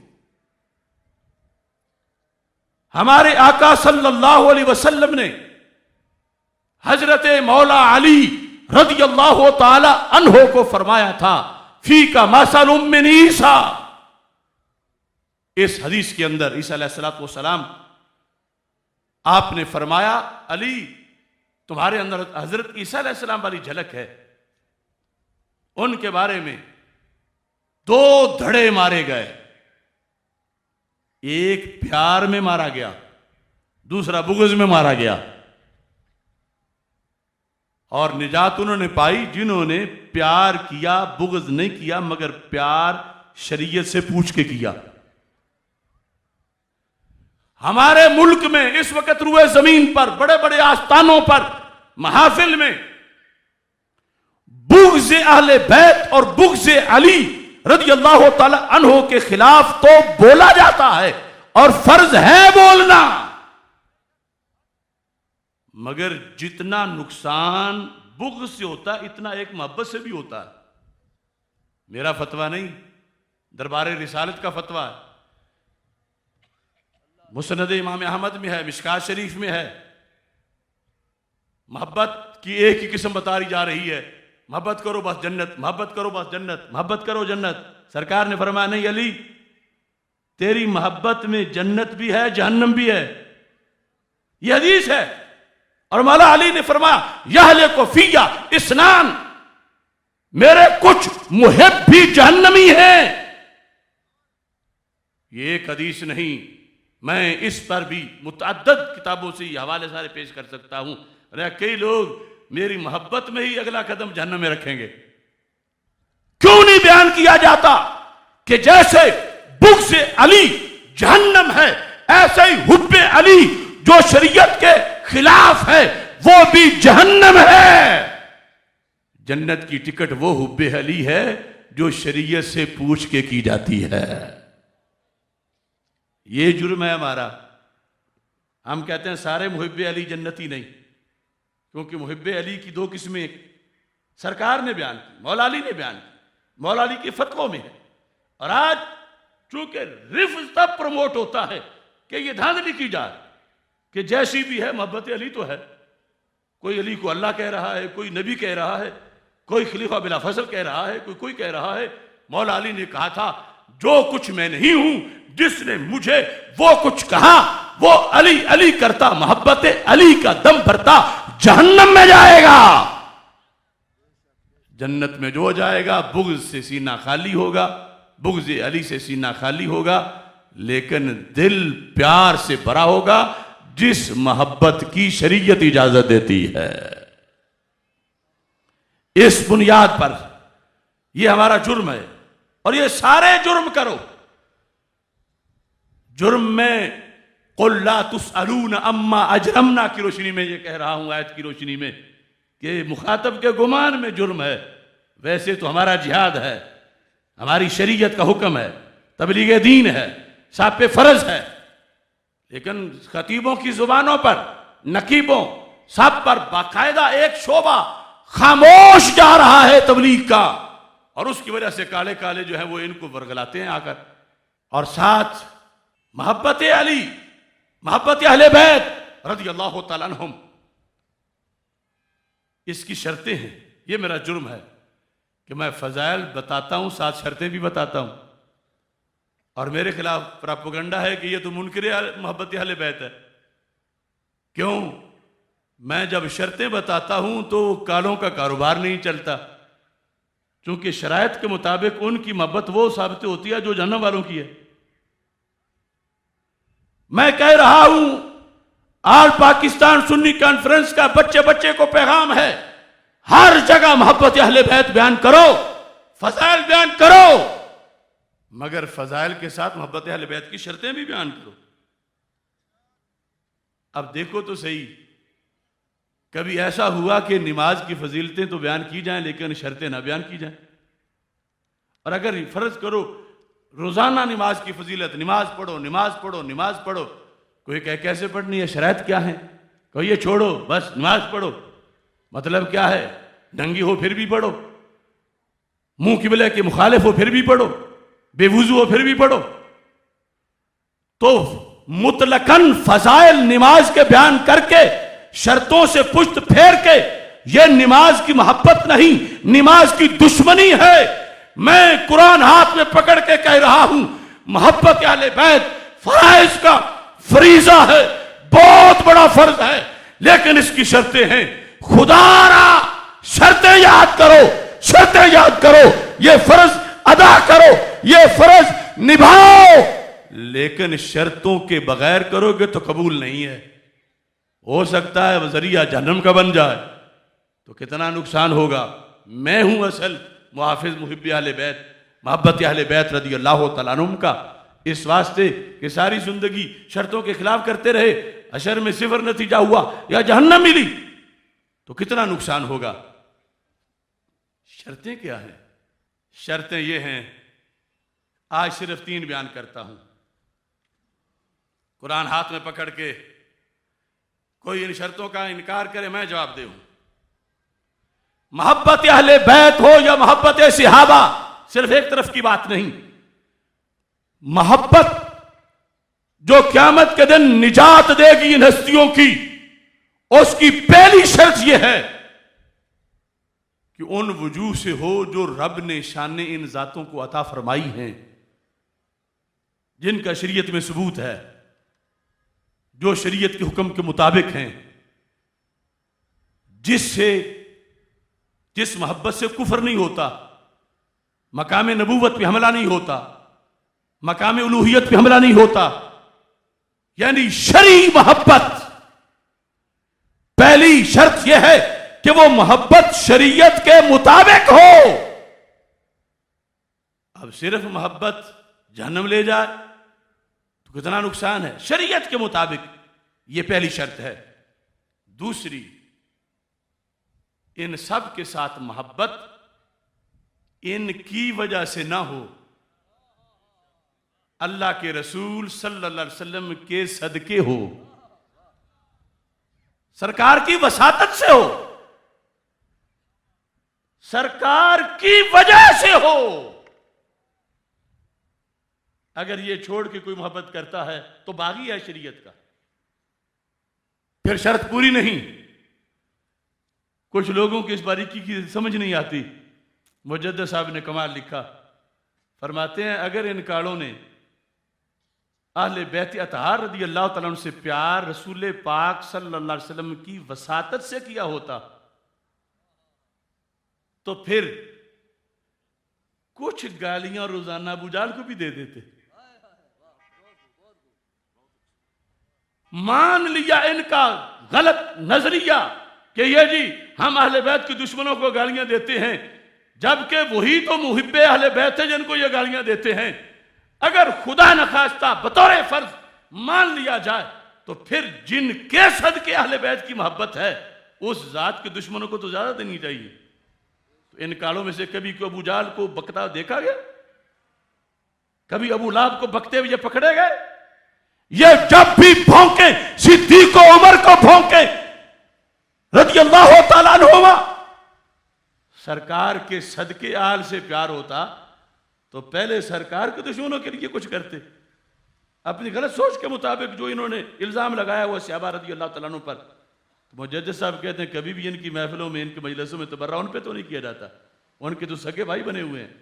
ہمارے آقا صلی اللہ علیہ وسلم نے حضرت مولا علی رضی اللہ تعالی عنہ کو فرمایا تھا، فی کا مثل من عیسیٰ۔ اس حدیث کے اندر عیسیٰ علیہ السلام آپ نے فرمایا، علی تمہارے اندر حضرت عیسیٰ علیہ السلام والی جھلک ہے۔ ان کے بارے میں 2 دھڑے مارے گئے، ایک پیار میں مارا گیا، دوسرا بغض میں مارا گیا، اور نجات انہوں نے پائی جنہوں نے پیار کیا، بغض نہیں کیا، مگر پیار شریعت سے پوچھ کے کیا۔ ہمارے ملک میں اس وقت روئے زمین پر بڑے بڑے آستانوں پر محافل میں بغض اہل بیت اور بغض علی رضی اللہ تعالی عنہ کے خلاف تو بولا جاتا ہے اور فرض ہے بولنا، مگر جتنا نقصان بغض سے ہوتا ہے اتنا ایک محبت سے بھی ہوتا ہے۔ میرا فتویٰ نہیں، دربار رسالت کا فتویٰ ہے، مسند امام احمد میں ہے، مشکات شریف میں ہے۔ محبت کی ایک ہی قسم بتائی جا رہی ہے، محبت کرو بس جنت، محبت کرو بس جنت، محبت کرو جنت۔ سرکار نے فرمایا نہیں علی، تیری محبت میں جنت بھی ہے جہنم بھی ہے، یہ حدیث ہے۔ اور مولا علی نے فرمایا یہلک فی اثنان، میرے کچھ محب بھی جہنمی ہیں۔ یہ ایک حدیث نہیں، میں اس پر بھی متعدد کتابوں سے یہ حوالے سارے پیش کر سکتا ہوں. کئی لوگ میری محبت میں ہی اگلا قدم جہنم میں رکھیں گے. کیوں نہیں بیان کیا جاتا کہ جیسے بغض علی جہنم ہے، ایسے ہی حب علی جو شریعت کے خلاف ہے وہ بھی جہنم ہے. جنت کی ٹکٹ وہ حب علی ہے جو شریعت سے پوچھ کے کی جاتی ہے. یہ جرم ہے ہمارا. ہم کہتے ہیں سارے محب علی جنتی نہیں، کیونکہ محب علی کی دو قسمیں سرکار نے بیان کی، مولا علی نے بیان کی، مولا علی کے فتووں میں ہے. اور آج چونکہ رفض تب پروموٹ ہوتا ہے کہ یہ دھاندلی کی جائے کہ جیسی بھی ہے محبت علی تو ہے. کوئی علی کو اللہ کہہ رہا ہے، کوئی نبی کہہ رہا ہے، کوئی خلیفہ بلا فضل کہہ رہا ہے، کوئی کہہ رہا ہے. مولا علی نے کہا تھا جو کچھ میں نہیں ہوں، جس نے مجھے وہ کچھ کہا وہ علی علی کرتا، محبت علی کا دم بھرتا جہنم میں جائے گا. جنت میں جو جائے گا بغض سے سینہ خالی ہوگا، بغض علی سے سینہ خالی ہوگا، لیکن دل پیار سے بھرا ہوگا جس محبت کی شریعت اجازت دیتی ہے. اس بنیاد پر یہ ہمارا جرم ہے. اور یہ سارے جرم کرو. جرم میں قل لا تسألون اما اجرمنا کی روشنی میں یہ کہہ رہا ہوں، آیت کی روشنی میں، کہ مخاطب کے گمان میں جرم ہے. ویسے تو ہمارا جہاد ہے، ہماری شریعت کا حکم ہے، تبلیغ دین ہے، سب پہ فرض ہے. لیکن خطیبوں کی زبانوں پر، نقیبوں سب پر باقاعدہ ایک شعبہ خاموش جا رہا ہے تبلیغ کا، اور اس کی وجہ سے کالے کالے جو ہیں وہ ان کو ورگلاتے ہیں آ کر. اور ساتھ محبت علی، محبت اہل بیت رضی اللہ تعالیٰ عنہم، اس کی شرطیں ہیں. یہ میرا جرم ہے کہ میں فضائل بتاتا ہوں، ساتھ شرطیں بھی بتاتا ہوں. اور میرے خلاف پراپوگنڈا ہے کہ یہ تو منکر محبت اہل بیت ہے. کیوں؟ میں جب شرطیں بتاتا ہوں تو کالوں کا کاروبار نہیں چلتا، چونکہ شرائط کے مطابق ان کی محبت وہ ثابت ہوتی ہے جو جہنم والوں کی ہے. میں کہہ رہا ہوں آل پاکستان سنی کانفرنس کا بچے بچے کو پیغام ہے، ہر جگہ محبت اہل بیت بیان کرو، فضائل بیان کرو، مگر فضائل کے ساتھ محبت اہل بیت کی شرطیں بھی بیان کرو. اب دیکھو تو صحیح، کبھی ایسا ہوا کہ نماز کی فضیلتیں تو بیان کی جائیں لیکن شرطیں نہ بیان کی جائیں. اور اگر فرض کرو روزانہ نماز کی فضیلت، نماز پڑھو نماز پڑھو نماز پڑھو، کوئی کہے کیسے پڑھنی ہے، شرائط کیا ہیں، کوئی یہ چھوڑو بس نماز پڑھو. مطلب کیا ہے؟ ننگی ہو پھر بھی پڑھو، منہ قبلہ کے مخالف ہو پھر بھی پڑھو، بے وضو ہو پھر بھی پڑھو. تو مطلقاً فضائل نماز کے بیان کر کے شرطوں سے پشت پھیر کے یہ نماز کی محبت نہیں، نماز کی دشمنی ہے. میں قرآن ہاتھ میں پکڑ کے کہہ رہا ہوں محبت اہل بیت فرائض کا فریضہ ہے، بہت بڑا فرض ہے، لیکن اس کی شرطیں ہیں. خدا را شرطیں یاد کرو، شرطیں یاد کرو، یہ فرض ادا کرو، یہ فرض نبھاؤ. لیکن شرطوں کے بغیر کرو گے تو قبول نہیں ہے. ہو سکتا ہے وہ ذریعہ جہنم کا بن جائے تو کتنا نقصان ہوگا. میں ہوں اصل محافظ محب اہل بیت، محبت اہل بیت رضی اللہ تعالیٰ عنہم کا، اس واسطے کہ ساری زندگی شرطوں کے خلاف کرتے رہے، حشر میں صفر نتیجہ ہوا یا جہنم ملی تو کتنا نقصان ہوگا. شرطیں کیا ہیں؟ شرطیں یہ ہیں، آج صرف 3 بیان کرتا ہوں. قرآن ہاتھ میں پکڑ کے کوئی ان شرطوں کا انکار کرے میں جواب دے ہوں. محبت اہل بیت ہو یا محبت صحابہ، صرف ایک طرف کی بات نہیں. محبت جو قیامت کے دن نجات دے گی ان ہستیوں کی، اس کی پہلی شرط یہ ہے کہ ان وجوہ سے ہو جو رب نے شان ان ذاتوں کو عطا فرمائی ہیں، جن کا شریعت میں ثبوت ہے، جو شریعت کے حکم کے مطابق ہیں، جس محبت سے کفر نہیں ہوتا، مقام نبوت پہ حملہ نہیں ہوتا، مقام الوہیت پہ حملہ نہیں ہوتا، یعنی شرعی محبت، پہلی شرط یہ ہے کہ وہ محبت شریعت کے مطابق ہو. اب صرف محبت جہنم لے جائے تو کتنا نقصان ہے. شریعت کے مطابق، یہ پہلی شرط ہے. دوسری، ان سب کے ساتھ محبت ان کی وجہ سے نہ ہو، اللہ کے رسول صلی اللہ علیہ وسلم کے صدقے ہو، سرکار کی وساطت سے ہو، سرکار کی وجہ سے ہو. اگر یہ چھوڑ کے کوئی محبت کرتا ہے تو باغی ہے شریعت کا، پھر شرط پوری نہیں. کچھ لوگوں کی اس باریکی کی سمجھ نہیں آتی. مجدد صاحب نے کمال لکھا، فرماتے ہیں اگر ان کاڑوں نے اہل بیت اطہار رضی اللہ تعالیٰ عنہ سے پیار رسول پاک صلی اللہ علیہ وسلم کی وساطت سے کیا ہوتا تو پھر کچھ گالیاں روزانہ ابو جہل کو بھی دے دیتے. مان لیا ان کا غلط نظریہ کہ یہ جی ہم اہل بیت کے دشمنوں کو گالیاں دیتے ہیں، جبکہ وہی تو محب اہل بیت ہیں جن کو یہ گالیاں دیتے ہیں. اگر خدا نخواستہ بطور فرض مان لیا جائے تو پھر جن کے صدقے اہل بیت کی محبت ہے اس ذات کے دشمنوں کو تو زیادہ دینی چاہیے. تو ان کالوں میں سے کبھی کوئی ابو جہل کو بکتا دیکھا گیا؟ کبھی ابو لہب کو بکتے ہوئے پکڑے گئے؟ یہ جب بھی بھونکے صدیق و عمر کو بھونکے رضی اللہ تعالیٰ عنہما، سرکار کے صدقے آل سے پیار ہوتا تو پہلے سرکار کے دشمنوں کے لیے کچھ کرتے. اپنی غلط سوچ کے مطابق جو انہوں نے الزام لگایا وہ صحابہ رضی اللہ تعالیٰ عنہ پر. تو مجدد صاحب کہتے ہیں کبھی بھی ان کی محفلوں میں، ان کے مجلسوں میں تبرہ ان پہ تو نہیں کیا جاتا، ان کے تو سگے بھائی بنے ہوئے ہیں.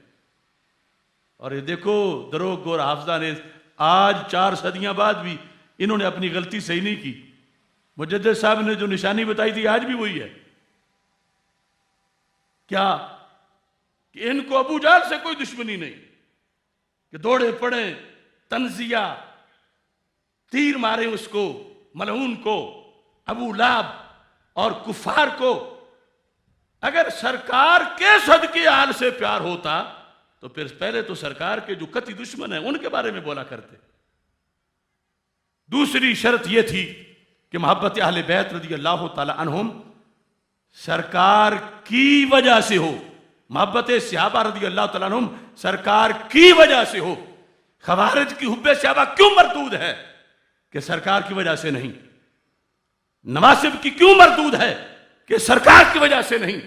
اور یہ دیکھو دروغ اور حافظہ نے آج 4 صدیاں بعد بھی انہوں نے اپنی غلطی صحیح نہیں کی. مجدد صاحب نے جو نشانی بتائی تھی آج بھی وہی ہے. کیا کہ ان کو ابو جہل سے کوئی دشمنی نہیں کہ دوڑے پڑے تنزیہ تیر مارے اس کو، ملعون کو، ابو لہب اور کفار کو. اگر سرکار کے صدقے آل سے پیار ہوتا تو پھر پہلے تو سرکار کے جو قطعی دشمن ہیں ان کے بارے میں بولا کرتے. دوسری شرط یہ تھی کہ محبت اہل بیت رضی اللہ تعالی عنہم سرکار کی وجہ سے ہو. محبت صحابہ رضی اللہ تعالیٰ عنہم سرکار کی وجہ سے ہو. خوارج کی حب صحابہ کیوں مردود ہے کہ سرکار کی وجہ سے نہیں؟ نواسب کی کیوں مردود ہے کہ سرکار کی وجہ سے نہیں؟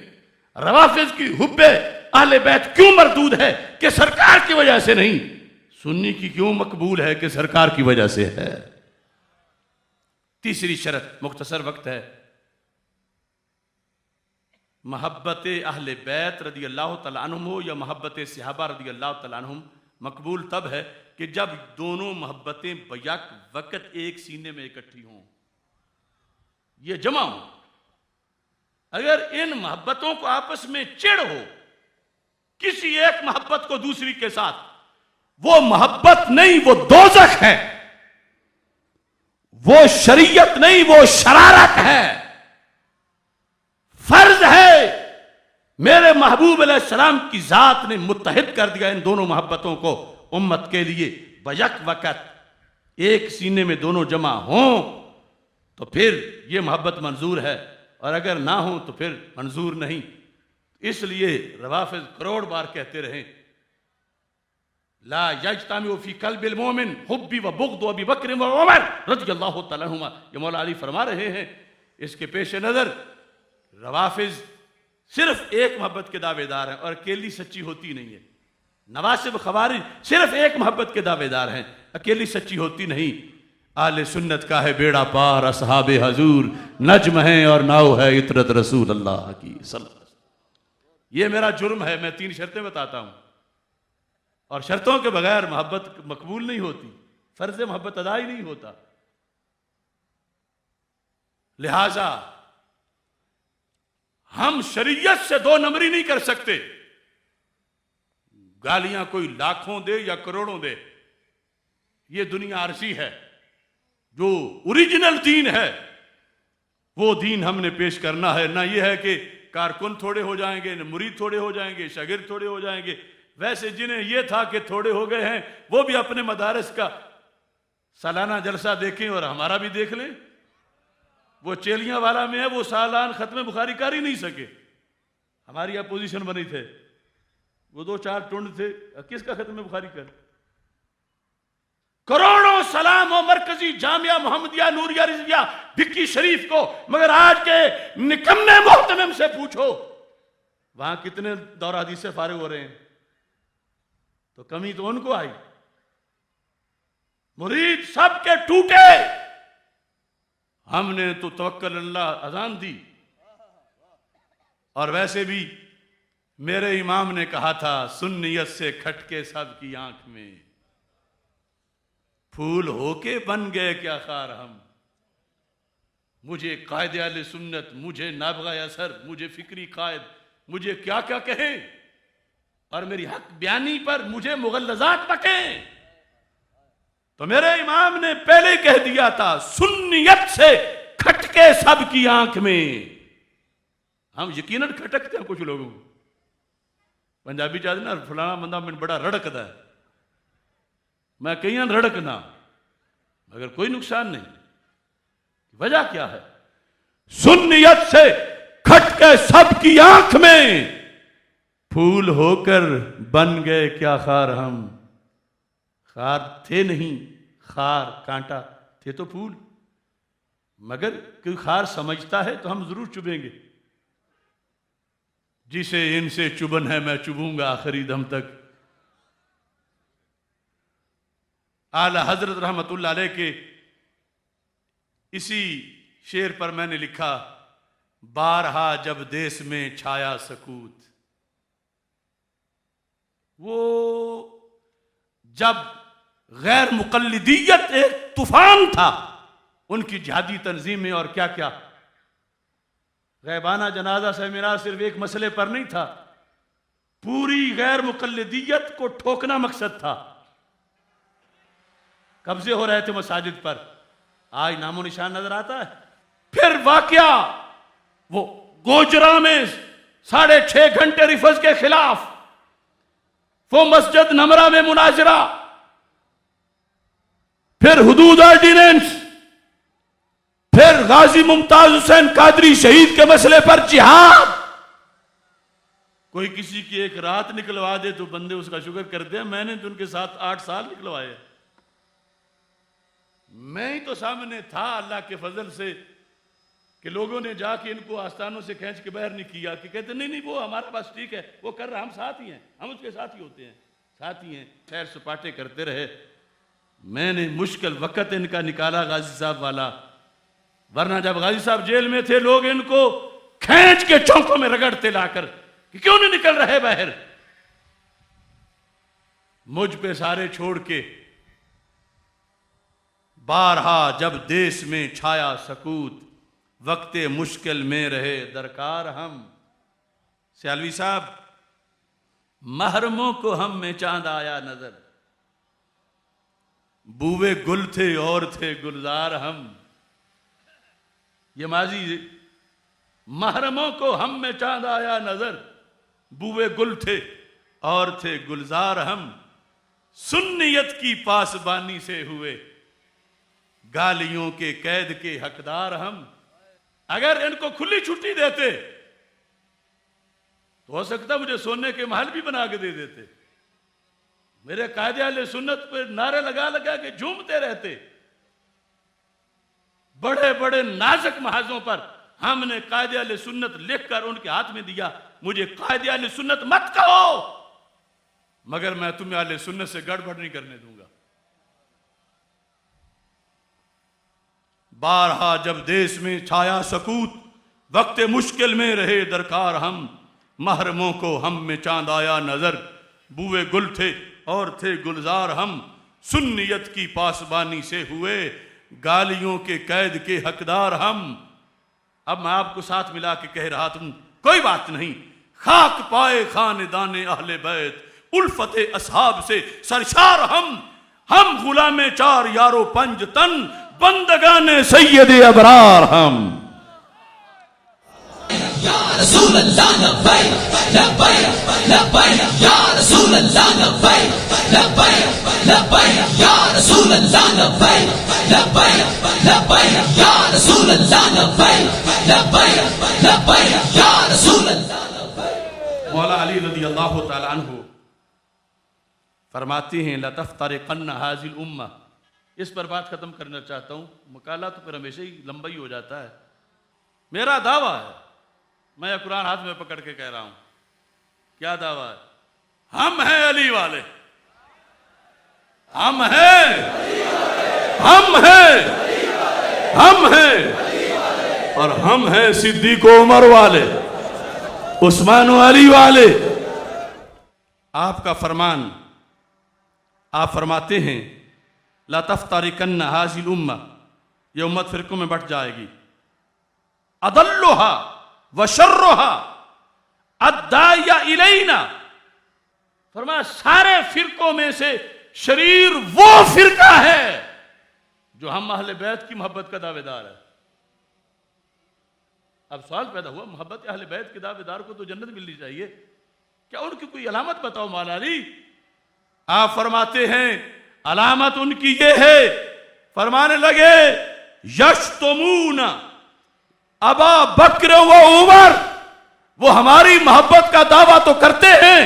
روافض کی حب اہل بیت کیوں مردود ہے کہ سرکار کی وجہ سے نہیں؟ سنی کی کیوں مقبول ہے کہ سرکار کی وجہ سے ہے؟ تیسری شرط، مختصر وقت ہے، محبت اہل بیت رضی اللہ تعالیٰ عنہم ہو یا محبت صحابہ رضی اللہ تعالیٰ عنہم مقبول تب ہے کہ جب دونوں محبتیں بیک وقت ایک سینے میں اکٹھی ہوں، یہ جمع ہوں. اگر ان محبتوں کو آپس میں چڑ ہو کسی ایک محبت کو دوسری کے ساتھ، وہ محبت نہیں، وہ دوزخ ہے، وہ شریعت نہیں، وہ شرارت ہے. فرض ہے میرے محبوب علیہ السلام کی ذات نے متحد کر دیا ان دونوں محبتوں کو امت کے لیے. بیک وقت ایک سینے میں دونوں جمع ہوں تو پھر یہ محبت منظور ہے، اور اگر نہ ہوں تو پھر منظور نہیں. اس لیے روافض کروڑ بار کہتے رہے لا یجتمع فی قلب المومن حب و بغض ابی بکر و عمر رضی اللہ تعالیٰ عنہما. یہ مولا علی فرما رہے ہیں. اس کے پیش نظر روافض صرف ایک محبت کے دعوے دار ہیں اور اکیلی سچی ہوتی نہیں ہے. نواسب خوارج صرف ایک محبت کے دعوے دار ہیں، اکیلی سچی ہوتی نہیں. اہل سنت کا ہے بیڑا پار، اصحاب حضور نجم ہیں اور ناؤ ہے عطرت رسول اللہ کی صلی اللہ علیہ وسلم. یہ میرا جرم ہے، میں 3 شرطیں بتاتا ہوں، اور شرطوں کے بغیر محبت مقبول نہیں ہوتی، فرض محبت ادا ہی نہیں ہوتا. لہذا ہم شریعت سے 2 نمبری نہیں کر سکتے. گالیاں کوئی لاکھوں دے یا کروڑوں دے، یہ دنیا عرضی ہے. جو اوریجنل دین ہے وہ دین ہم نے پیش کرنا ہے. نہ یہ ہے کہ کارکن تھوڑے ہو جائیں گے، مرید تھوڑے ہو جائیں گے، شاگرد تھوڑے ہو جائیں گے. ویسے جنہیں یہ تھا کہ تھوڑے ہو گئے ہیں وہ بھی اپنے مدارس کا سالانہ جلسہ دیکھیں اور ہمارا بھی دیکھ لیں. وہ چیلیاں والا میں ہے، وہ سالان ختم بخاری کر ہی نہیں سکے. ہماری اپوزیشن بنی تھے، وہ 2-4 ٹنڈ تھے، کس کا ختم بخاری کر؟ کروڑوں سلام ہو مرکزی جامعہ محمدیہ نوریہ رضویہ بھکی شریف کو، مگر آج کے نکمے محتمم سے پوچھو وہاں کتنے دور حدیث سے فارغ ہو رہے ہیں. تو کمی تو ان کو آئی. مرید سب کے ٹوٹے. ہم نے تو توکل اللہ اذان دی. اور ویسے بھی میرے امام نے کہا تھا سنیت سے کھٹکے سب کی آنکھ میں، پھول ہو کے بن گئے کیا خار ہم. مجھے قائد اہل سنت، مجھے نابغہ اثر، مجھے فکری قائد، مجھے کیا کیا کہیں، اور میری حق بیانی پر مجھے مغلظات بکیں. تو میرے امام نے پہلے کہہ دیا تھا سنیت سے کھٹکے سب کی آنکھ میں. ہم یقیناً کھٹکتے ہیں کچھ لوگوں کو. پنجابی چاہتے نا فلانا بندہ میں بڑا رڑکتا ہے. میں کہیں رڑکنا مگر کوئی نقصان نہیں. وجہ کیا ہے؟ سنیت سے کھٹکے سب کی آنکھ میں، پھول ہو کر بن گئے کیا خار ہم. خار تھے نہیں، خار کانٹا تھے تو پھول. مگر کوئی خار سمجھتا ہے تو ہم ضرور چبیں گے. جسے ان سے چبن ہے میں چبوں گا آخری دم تک. اعلی حضرت رحمت اللہ علیہ کے اسی شعر پر میں نے لکھا بارہا جب دیس میں چھایا سکوت. وہ جب غیر مقلدیت ایک طوفان تھا ان کی جہادی تنظیمیں اور کیا کیا. غیبانہ جنازہ سیمینار صرف ایک مسئلے پر نہیں تھا، پوری غیر مقلدیت کو ٹھوکنا مقصد تھا. قبضے ہو رہے تھے مساجد پر، آج نام و نشان نظر آتا ہے. پھر واقعہ وہ گوجرا میں 6.5 گھنٹے ریفض کے خلاف، وہ مسجد نمرہ میں مناظرہ، پھر حدود آرڈیننس، پھر غازی ممتاز حسین قادری شہید کے مسئلے پر جہاد. کوئی کسی کی ایک رات نکلوا دے تو بندے اس کا شکر کرتے ہیں. میں نے تو ان کے ساتھ 8 سال نکلوائے. میں ہی تو سامنے تھا اللہ کے فضل سے کہ لوگوں نے جا کے ان کو آستانوں سے کھینچ کے باہر نہیں کیا کہ کہتے نہیں وہ ہمارا پاس ٹھیک ہے، وہ کر رہا، ہم ساتھ ہی ہیں، ہم اس کے ساتھ ہی ہوتے ہیں، ساتھ ہی ہیں. سیر سپاٹے کرتے رہے. میں نے مشکل وقت ان کا نکالا غازی صاحب والا، ورنہ جب غازی صاحب جیل میں تھے لوگ ان کو کھینچ کے چونکوں میں رگڑتے لا کر کہ کیوں نہیں نکل رہے باہر. مجھ پہ سارے چھوڑ کے بارہا جب دیس میں چھایا سکوت، وقت مشکل میں رہے درکار ہم. سیالوی صاحب، محرموں کو ہم میں چاند آیا نظر، بوئے گل تھے اور تھے گلزار ہم. یہ ماضی. محرموں کو ہم میں چاند آیا نظر، بوئے گل تھے اور تھے گلزار ہم. سنیت کی پاسبانی سے ہوئے گالیوں کے قید کے حقدار ہم. اگر ان کو کھلی چھٹی دیتے تو ہو سکتا مجھے سونے کے محل بھی بنا کے دے دیتے. میرے قائد اہل سنت پر نعرے لگا لگا کے جھومتے رہتے. بڑے بڑے نازک محاذوں پر ہم نے قائد اہل سنت لکھ کر ان کے ہاتھ میں دیا، مجھے قائد اہل سنت مت کہو مگر میں تمہیں اہل سنت سے گڑبڑ نہیں کرنے دوں گا. بارہا جب دیس میں چھایا سکوت، وقت مشکل میں رہے درکار ہم. محرموں کو ہم میں چاند آیا نظر، بوئے گل تھے اور تھے گلزار ہم. سنیت کی پاسبانی سے ہوئے گالیوں کے قید کے حقدار ہم. اب میں آپ کو ساتھ ملا کے کہہ رہا تم کوئی بات نہیں. خاک پائے خاندان اہل بیت، الفت اصحاب سے سرشار ہم. ہم غلام 4 یارو 5 تن، بندگان سید ابرار ہم. یا رسول اللہ لبیک لبیک لبیک یا رسول اللہ لبیک لبیک لبیک یا رسول اللہ لبیک لبیک لبیک یا رسول اللہ لبیک لبیک لبیک یا رسول اللہ لبیک. مولا علی رضی اللہ تعالیٰ عنہ فرماتے ہیں لَتَفْتَرِقَنَّ هَذِهِ الْأُمَّةِ. اس پر بات ختم کرنا چاہتا ہوں، مقالہ تو پھر ہمیشہ ہی لمبا ہی ہو جاتا ہے. میرا دعویٰ ہے، میں یہ قرآن ہاتھ میں پکڑ کے کہہ رہا ہوں. کیا دعویٰ ہے؟ ہم ہیں علی والے، ہم ہیں، ہم ہیں، ہم ہیں، اور ہم ہیں صدیق و عمر والے، عثمان و علی والے. آپ کا فرمان، آپ فرماتے ہیں لا تفترقن هذه الامہ، یہ امت فرقوں میں بٹ جائے گی. اضلها وشرها الداعی الینا، فرمایا سارے فرقوں میں سے شریر وہ فرقہ ہے جو ہم اہل بیت کی محبت کا دعوے دار ہے. اب سوال پیدا ہوا، محبت اہل بیت کے دعوے دار کو تو جنت ملنی چاہیے، کیا ان کی کوئی علامت بتاؤ مولا علی؟ آپ فرماتے ہیں علامت ان کی یہ ہے، فرمانے لگے یشتمون ابا بکر و عمر، وہ ہماری محبت کا دعویٰ تو کرتے ہیں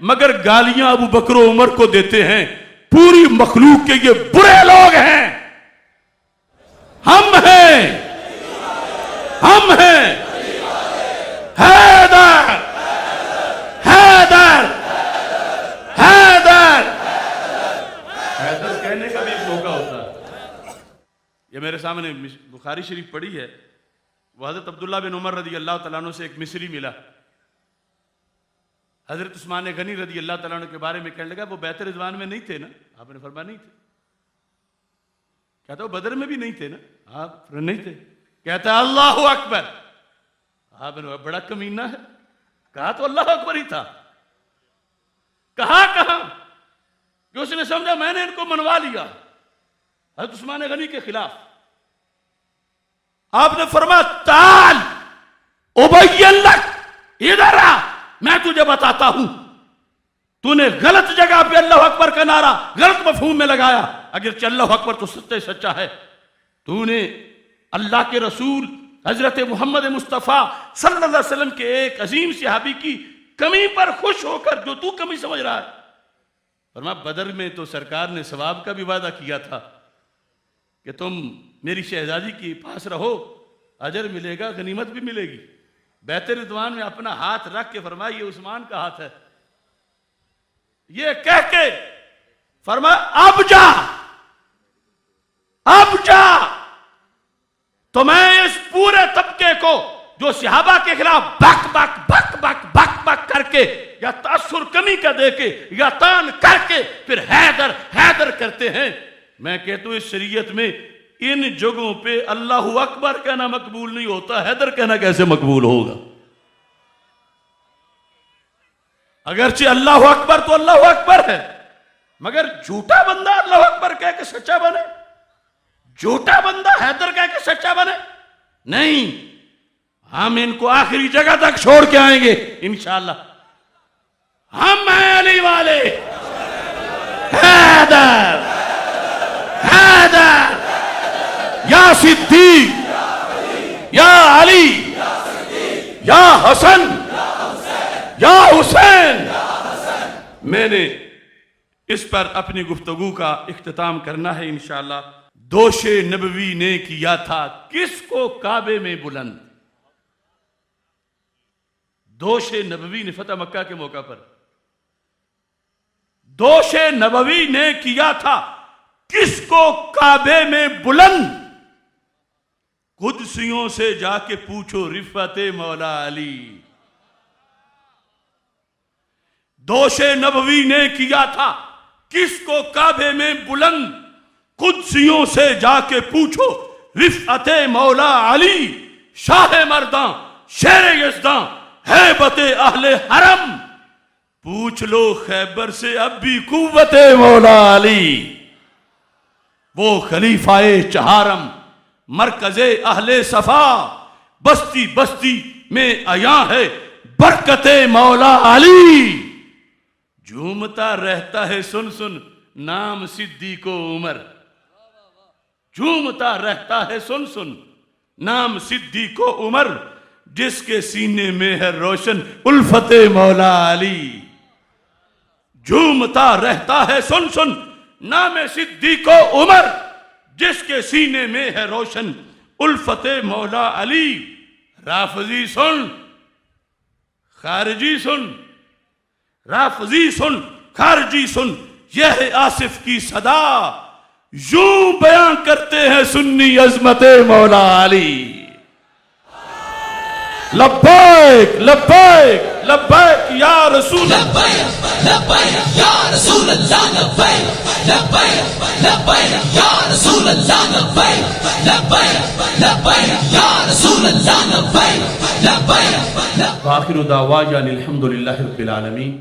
مگر گالیاں ابو بکر و عمر کو دیتے ہیں. پوری مخلوق کے یہ برے لوگ ہیں. ہم ہیں، ہم ہیں حیدر، حیدر، حیدر. حیدر کہنے کا بھی ایک موقع ہوتا ہے. یہ میرے سامنے بخاری شریف پڑھی ہے، وہ حضرت عبداللہ بن عمر رضی اللہ تعالیٰ عنہ سے ایک مصری ملا. حضرت عثمان غنی رضی اللہ تعالیٰ عنہ کے بارے میں کہنے لگا وہ بیت رضوان میں نہیں تھے نا؟ آپ نے فرمایا نہیں تھے. کہتا وہ بدر میں بھی نہیں تھے نا؟ آپ نہیں تھے. کہتا اللہ اکبر. آپ نے بڑا کمینہ ہے، کہا تو اللہ اکبر ہی تھا. کہا کہ اس نے سمجھا میں نے ان کو منوا لیا حضرت عثمان غنی کے خلاف. آپ نے فرمایا تعال ابین لک، ادھر آ میں تجھے بتاتا ہوں. تو نے غلط جگہ پہ اللہ اکبر کا نعرہ غلط مفہوم میں لگایا. اگرچہ اللہ اکبر تو سچا ہے، تو نے اللہ کے رسول حضرت محمد مصطفیٰ صلی اللہ علیہ وسلم کے ایک عظیم صحابی کی کمی پر خوش ہو کر جو تو کمی سمجھ رہا ہے. فرمایا بدر میں تو سرکار نے ثواب کا بھی وعدہ کیا تھا کہ تم میری شہزادی کے پاس رہو، اجر ملے گا، غنیمت بھی ملے گی. بیت رضوان میں اپنا ہاتھ رکھ کے فرمایا یہ عثمان کا ہاتھ ہے. یہ کہہ کے فرمایا اب جا، اب جا. تو میں اس پورے طبقے کو جو صحابہ کے خلاف بک بک بک بک بک بک کر کے یا تاثر کمی کا دے کے یا تان کر کے پھر حیدر حیدر کرتے ہیں، میں کہتا ہوں اس شریعت میں ان جگہوں پہ اللہ اکبر کہنا مقبول نہیں ہوتا، حیدر کہنا کیسے مقبول ہوگا؟ اگرچہ اللہ اکبر تو اللہ اکبر ہے، مگر جھوٹا بندہ اللہ اکبر کہہ کے سچا بنے، جھوٹا بندہ حیدر کہہ کے سچا بنے نہیں. ہم ان کو آخری جگہ تک چھوڑ کے آئیں گے انشاءاللہ. ہم ہیں علی والے. حیدر، حیدر، یا صدیق، یا علی، یا حسن، یا حسین. میں نے اس پر اپنی گفتگو کا اختتام کرنا ہے انشاءاللہ. دوش نبوی نے کیا تھا کس کو کعبے میں بلند. دوش نبوی نے فتح مکہ کے موقع پر دوش نبوی نے کیا تھا کس کو کعبے میں بلند. قدسیوں سے جا کے پوچھو رفعت مولا علی. دوش نبوی نے کیا تھا کس کو کعبے میں بلند. قدسیوں سے جا کے پوچھو رفعت مولا علی. شاہ مرداں شیر یزداں ہیبت اہل حرم. پوچھ لو خیبر سے اب بھی قوت مولا علی. وہ خلیفہ چہارم مرکز اہل صفا، بستی بستی میں عیاں ہے برکت مولا علی، جھومتا رہتا ہے سن سن نام صدیق و عمر، جھومتا رہتا ہے سن سن نام صدیق و عمر، جس کے سینے میں ہے روشن الفت مولا علی، جھومتا رہتا ہے سن سن نام صدیق و عمر، جس کے سینے میں ہے روشن الفت مولا علی۔ رافضی سن، خارجی سن، رافضی سن، خارجی سن، یہ ہے آصف کی صدا، یوں بیان کرتے ہیں سنی عظمت مولا علی۔ لبیک لبیک لبیک یا رسول لبیک لبیک یا رسول اللہ، لبیک لبیک لبیک یا رسول اللہ، لبیک لبیک لبیک یا رسول اللہ، لبیک لبیک۔ وآخر دعوانا الحمد للہ رب العالمین۔